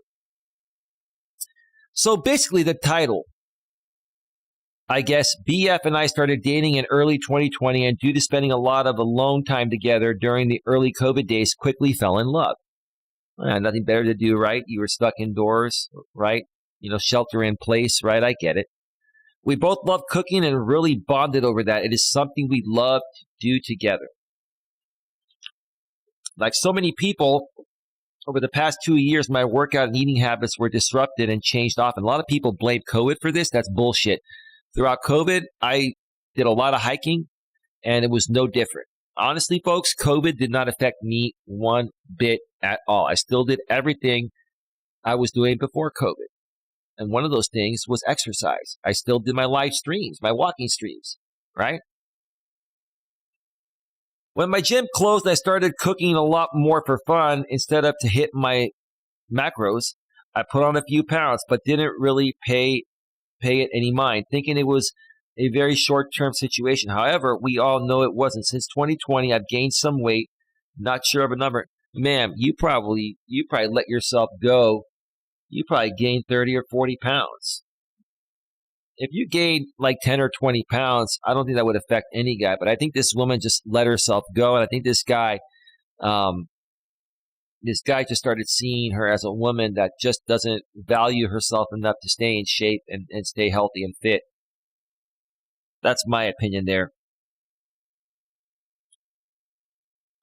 So basically the title, I guess, BF and I started dating in early 2020, and due to spending a lot of alone time together during the early COVID days, quickly fell in love. Nothing better to do, right? You were stuck indoors, right? Shelter in place, right? I get it. We both love cooking and really bonded over that. It is something we love to do together. Like so many people, over the past 2 years, my workout and eating habits were disrupted and changed often. A lot of people blame COVID for this. That's bullshit. Throughout COVID, I did a lot of hiking, and it was no different. Honestly, folks, COVID did not affect me one bit at all. I still did everything I was doing before COVID. And one of those things was exercise. I still did my live streams, my walking streams, right? When my gym closed, I started cooking a lot more for fun instead of to hit my macros. I put on a few pounds, but didn't really pay it any mind, thinking it was a very short-term situation. However, we all know it wasn't. Since 2020, I've gained some weight. Not sure of a number. Ma'am, you probably let yourself go. You probably gained 30 or 40 pounds. If you gained like 10 or 20 pounds, I don't think that would affect any guy. But I think this woman just let herself go. And I think this guy just started seeing her as a woman that just doesn't value herself enough to stay in shape and stay healthy and fit. That's my opinion there.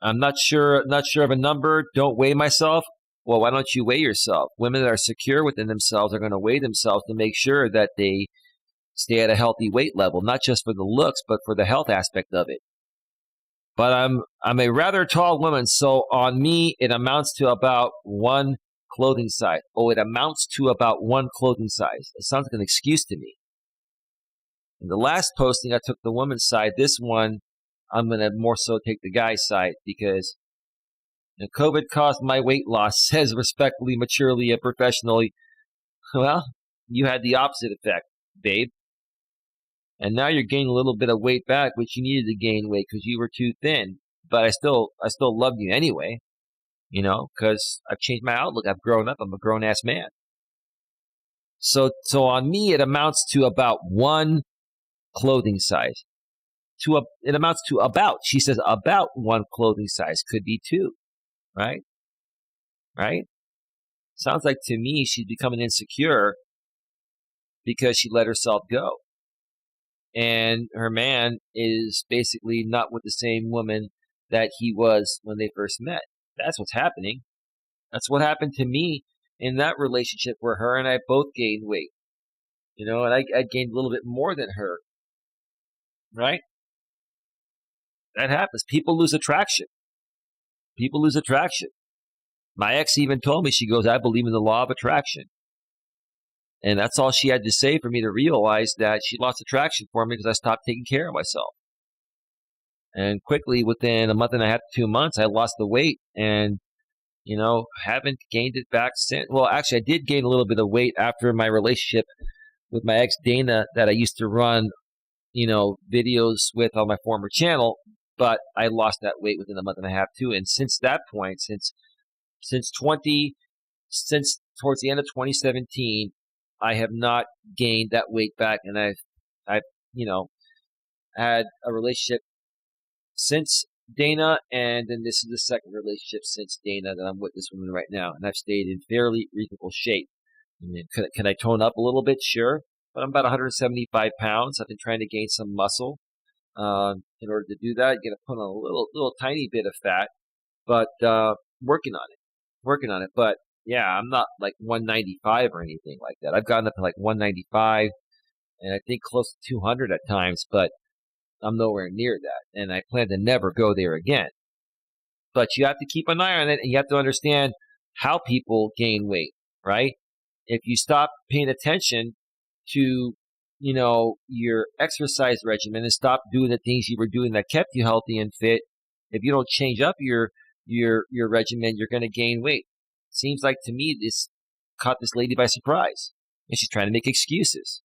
I'm not sure of a number. Don't weigh myself. Well, why don't you weigh yourself? Women that are secure within themselves are going to weigh themselves to make sure that they stay at a healthy weight level, not just for the looks, but for the health aspect of it. But I'm a rather tall woman, so on me, it amounts to about one clothing size. Oh, it amounts to about one clothing size. It sounds like an excuse to me. In the last posting, I took the woman's side. This one, I'm going to more so take the guy's side because COVID caused my weight loss, says respectfully, maturely, and professionally. Well, you had the opposite effect, babe. And now you're gaining a little bit of weight back, which you needed to gain weight because you were too thin. But I still love you anyway, because I've changed my outlook. I've grown up. I'm a grown-ass man. So on me, it amounts to about one clothing size. It amounts to about, she says, about one clothing size. Could be two, right? Right? Sounds like to me she's becoming insecure because she let herself go. And her man is basically not with the same woman that he was when they first met. That's what's happening. That's what happened to me in that relationship where her and I both gained weight. And I gained a little bit more than her. Right? That happens. People lose attraction. My ex even told me, she goes, I believe in the law of attraction. And that's all she had to say for me to realize that she lost attraction for me because I stopped taking care of myself. And quickly, within a month and a half to 2 months, I lost the weight and, haven't gained it back since. Well, actually, I did gain a little bit of weight after my relationship with my ex, Dana, that I used to run, videos with on my former channel. But I lost that weight within a month and a half too. And since that point, since towards the end of 2017, I have not gained that weight back, and I've had a relationship since Dana, and then this is the second relationship since Dana that I'm with this woman right now, and I've stayed in fairly reasonable shape. I mean, can I tone up a little bit? Sure, but I'm about 175 pounds. I've been trying to gain some muscle. In order to do that, you got to put on a little tiny bit of fat, but working on it. But yeah, I'm not like 195 or anything like that. I've gotten up to like 195 and I think close to 200 at times, but I'm nowhere near that. And I plan to never go there again. But you have to keep an eye on it, and you have to understand how people gain weight, right? If you stop paying attention to, your exercise regimen and stop doing the things you were doing that kept you healthy and fit, if you don't change up your regimen, you're going to gain weight. Seems like to me this caught this lady by surprise, and she's trying to make excuses.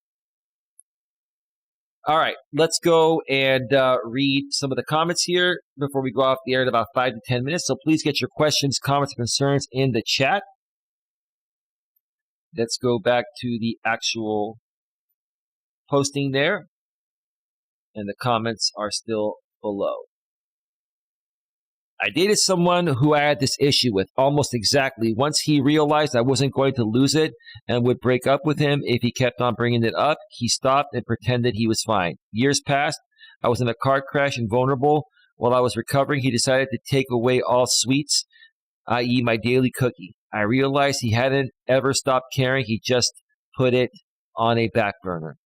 All right, let's go and read some of the comments here before we go off the air in about 5 to 10 minutes. So please get your questions, comments, and concerns in the chat. Let's go back to the actual posting there, and the comments are still below. I dated someone who I had this issue with almost exactly. Once he realized I wasn't going to lose it and would break up with him if he kept on bringing it up, he stopped and pretended he was fine. Years passed. I was in a car crash and vulnerable. While I was recovering, he decided to take away all sweets i.e. my daily cookie. I realized he hadn't ever stopped caring. He just put it on a back burner.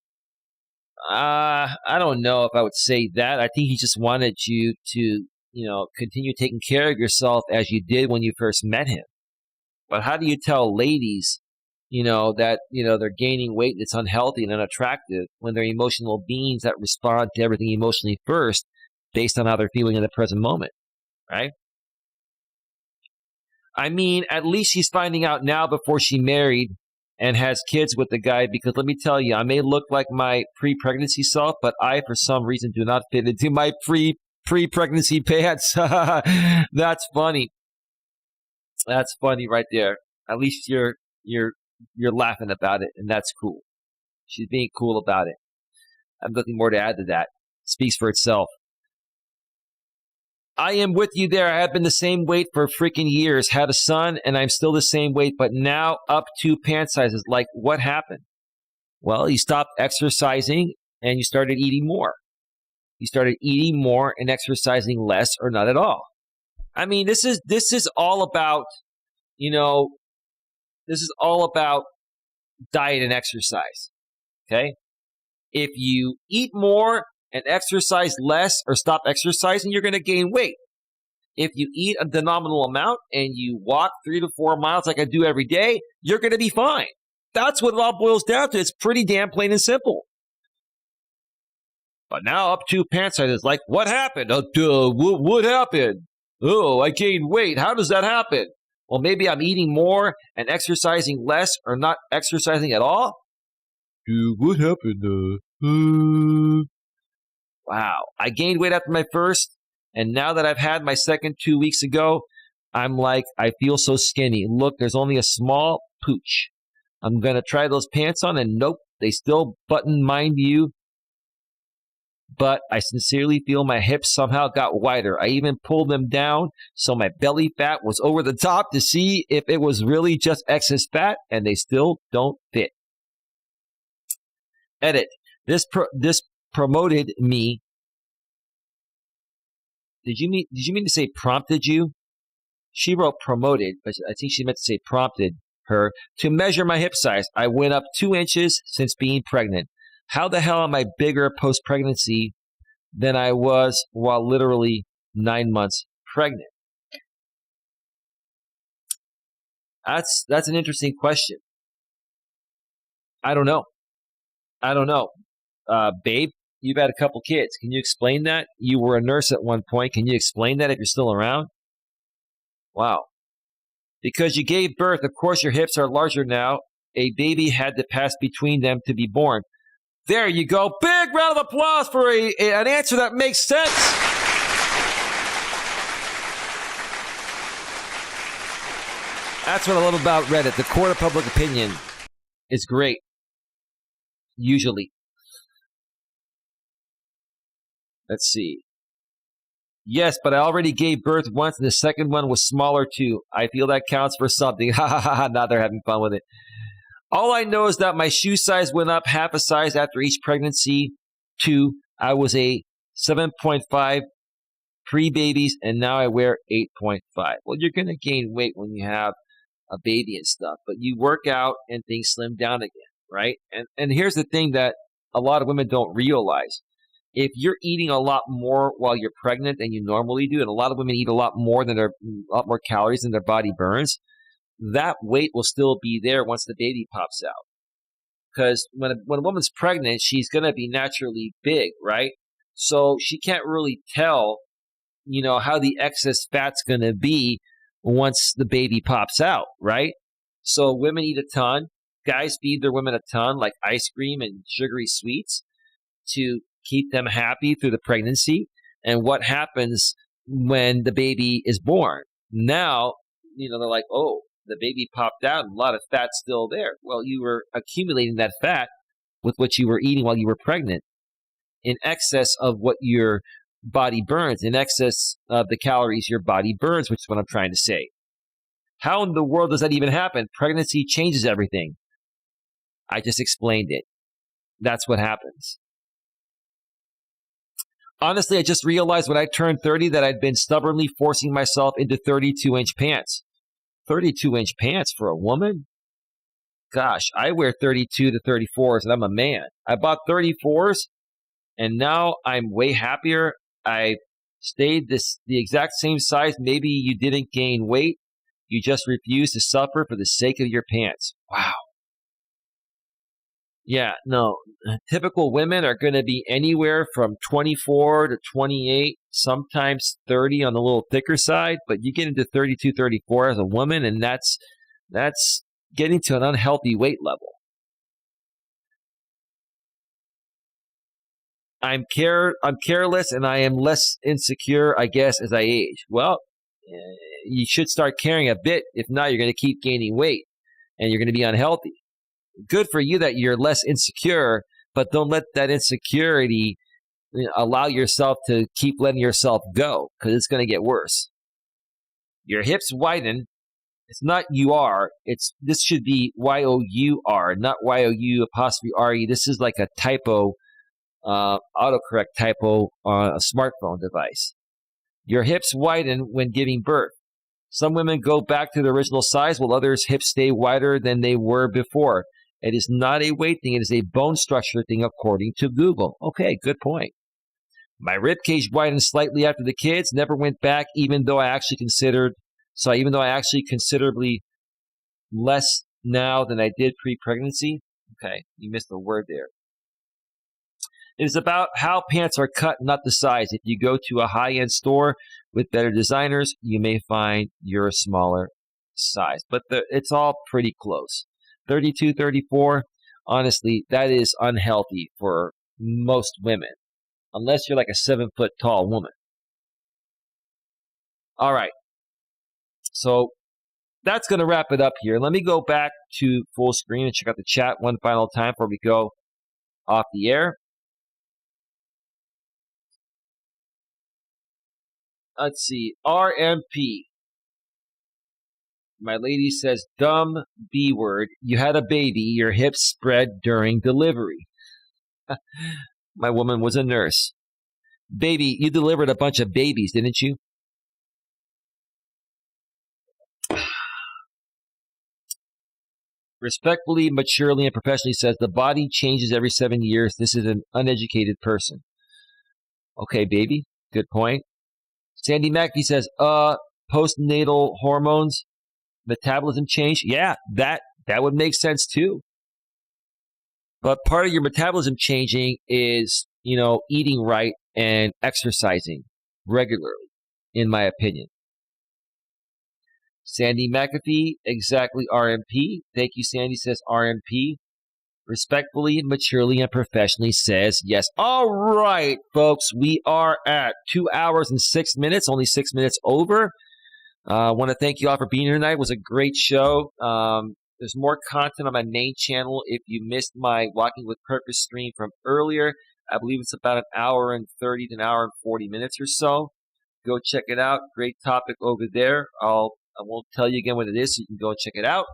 I don't know if I would say that. I think he just wanted you to, continue taking care of yourself as you did when you first met him. But how do you tell ladies, that, they're gaining weight that's unhealthy and unattractive when they're emotional beings that respond to everything emotionally first based on how they're feeling in the present moment, right? I mean, at least she's finding out now before she married and has kids with the guy, because let me tell you, I may look like my pre-pregnancy self, but I, for some reason, do not fit into my pre-pregnancy pants. That's funny. That's funny right there. At least you're laughing about it, and that's cool. She's being cool about it. I have nothing more to add to that. Speaks for itself. I am with you there. I have been the same weight for freaking years. Had a son, and I'm still the same weight, but now up 2 pant sizes. Like, what happened? Well, you stopped exercising, and you started eating more. You started eating more and exercising less or not at all. I mean, this is all about, this is all about diet and exercise, okay? If you eat more and exercise less or stop exercising, you're going to gain weight. If you eat a phenomenal amount and you walk 3 to 4 miles like I do every day, you're going to be fine. That's what it all boils down to. It's pretty damn plain and simple. But now up 2 pant sizes, like, what happened? What happened? Oh, I gained weight. How does that happen? Well, maybe I'm eating more and exercising less or not exercising at all. What happened? Wow. I gained weight after my first, and now that I've had my second 2 weeks ago, I'm like, I feel so skinny. Look, there's only a small pooch. I'm going to try those pants on, and nope, they still button, mind you. But I sincerely feel my hips somehow got wider. I even pulled them down so my belly fat was over the top to see if it was really just excess fat, and they still don't fit. Edit. This promoted me. Did you mean to say prompted you? She wrote promoted, but I think she meant to say prompted her to measure my hip size. I went up 2 inches since being pregnant. How the hell am I bigger post-pregnancy than I was while literally 9 months pregnant? That's an interesting question. I don't know. Babe, you've had a couple kids. Can you explain that? You were a nurse at one point. Can you explain that if you're still around? Wow. Because you gave birth, of course your hips are larger now. A baby had to pass between them to be born. There you go. Big round of applause for an answer that makes sense. That's what I love about Reddit. The court of public opinion is great. Usually. Let's see. Yes, but I already gave birth once, and the second one was smaller too. I feel that counts for something. Ha ha ha ha. Now they're having fun with it. All I know is that my shoe size went up half a size after each pregnancy. 2, I was a 7.5 pre-babies, and now I wear 8.5. Well, you're going to gain weight when you have a baby and stuff, but you work out and things slim down again, right? And here's the thing that a lot of women don't realize. If you're eating a lot more while you're pregnant than you normally do, and a lot of women eat a lot more calories than their body burns, that weight will still be there once the baby pops out. Because when a woman's pregnant, she's going to be naturally big, right? So she can't really tell, how the excess fat's going to be once the baby pops out, right? So women eat a ton. Guys feed their women a ton, like ice cream and sugary sweets, to keep them happy through the pregnancy. And what happens when the baby is born? Now, they're like, oh, the baby popped out and a lot of fat's still there. Well, you were accumulating that fat with what you were eating while you were pregnant in excess of what your body burns, in excess of the calories your body burns, which is what I'm trying to say. How in the world does that even happen? Pregnancy changes everything. I just explained it. That's what happens. Honestly, I just realized when I turned 30 that I'd been stubbornly forcing myself into 32-inch pants. 32-inch pants for a woman? Gosh, I wear 32 to 34s, and I'm a man. I bought 34s, and now I'm way happier. I stayed the exact same size. Maybe you didn't gain weight. You just refuse to suffer for the sake of your pants. Wow. Yeah, no. Typical women are going to be anywhere from 24 to 28, sometimes 30 on the little thicker side, but you get into 32, 34 as a woman, and that's getting to an unhealthy weight level. I'm careless, and I am less insecure, I guess, as I age. Well, you should start caring a bit. If not, you're going to keep gaining weight, and you're going to be unhealthy. Good for you that you're less insecure, but don't let that insecurity allow yourself to keep letting yourself go, because it's going to get worse. Your hips widen. It's not you are. This should be Y-O-U-R, not Y-O-U''re. This is like a typo, autocorrect typo on a smartphone device. Your hips widen when giving birth. Some women go back to the original size while others' hips stay wider than they were before. It is not a weight thing. It is a bone structure thing, according to Google. Okay, good point. My rib cage widened slightly after the kids, never went back, even though I actually considerably less now than I did pre-pregnancy. Okay, you missed a word there. It is about how pants are cut, not the size. If you go to a high-end store with better designers, you may find your smaller size. But it's all pretty close. 32, 34, honestly, that is unhealthy for most women, unless you're like a 7-foot tall woman. All right. So that's going to wrap it up here. Let me go back to full screen and check out the chat one final time before we go off the air. Let's see. RMP. My lady says, dumb B word. You had a baby. Your hips spread during delivery. My woman was a nurse. Baby, you delivered a bunch of babies, didn't you? Respectfully, maturely, and professionally says, the body changes every 7 years. This is an uneducated person. Okay, baby. Good point. Sandy McPhee says, postnatal hormones, metabolism change. Yeah, that would make sense too. But part of your metabolism changing is, eating right and exercising regularly, in my opinion. Sandy McAfee, exactly RMP. Thank you, Sandy, says RMP. Respectfully, maturely, and professionally says yes. All right, folks, we are at 2 hours and 6 minutes, only 6 minutes over. I want to thank you all for being here tonight. It was a great show. There's more content on my main channel. If you missed my Walking with Purpose stream from earlier, I believe it's about an hour and 30 to an hour and 40 minutes or so. Go check it out. Great topic over there. I won't tell you again what it is, so you can go check it out.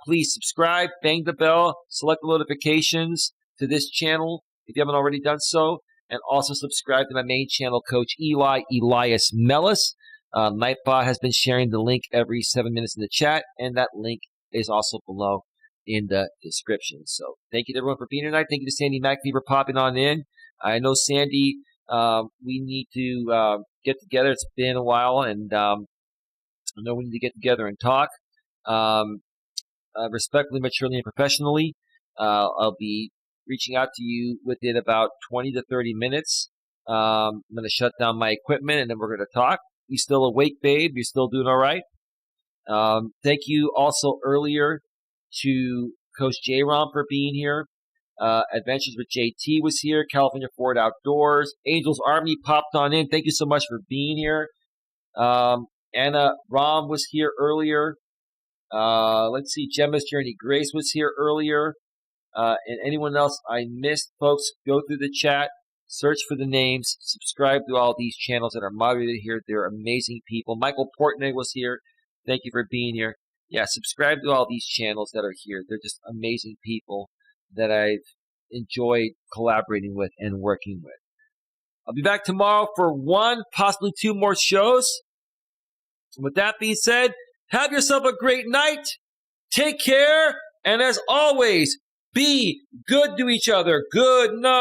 Please subscribe, bang the bell, select the notifications to this channel if you haven't already done so, and also subscribe to my main channel, Coach Eli, Elias Melas. Nightbot has been sharing the link every 7 minutes in the chat, and that link is also below in the description. So thank you to everyone for being here tonight. Thank you to Sandy McAfee for popping on in. I know, Sandy, we need to get together. It's been a while, and I know we need to get together and talk. Respectfully, maturely, and professionally, I'll be reaching out to you within about 20 to 30 minutes. I'm going to shut down my equipment, and then we're going to talk. You still awake, babe? You still doing all right? Thank you also earlier to Coach J-Rom for being here. Adventures with JT was here. California Ford Outdoors. Angels Army popped on in. Thank you so much for being here. Anna Rom was here earlier. Let's see. Gemma's Journey Grace was here earlier. And anyone else I missed, folks, go through the chat. Search for the names. Subscribe to all these channels that are moderated here. They're amazing people. Michael Portnoy was here. Thank you for being here. Yeah, subscribe to all these channels that are here. They're just amazing people that I've enjoyed collaborating with and working with. I'll be back tomorrow for one, possibly two more shows. With that being said, Have yourself a great night. Take care. And as always, be good to each other. Good night.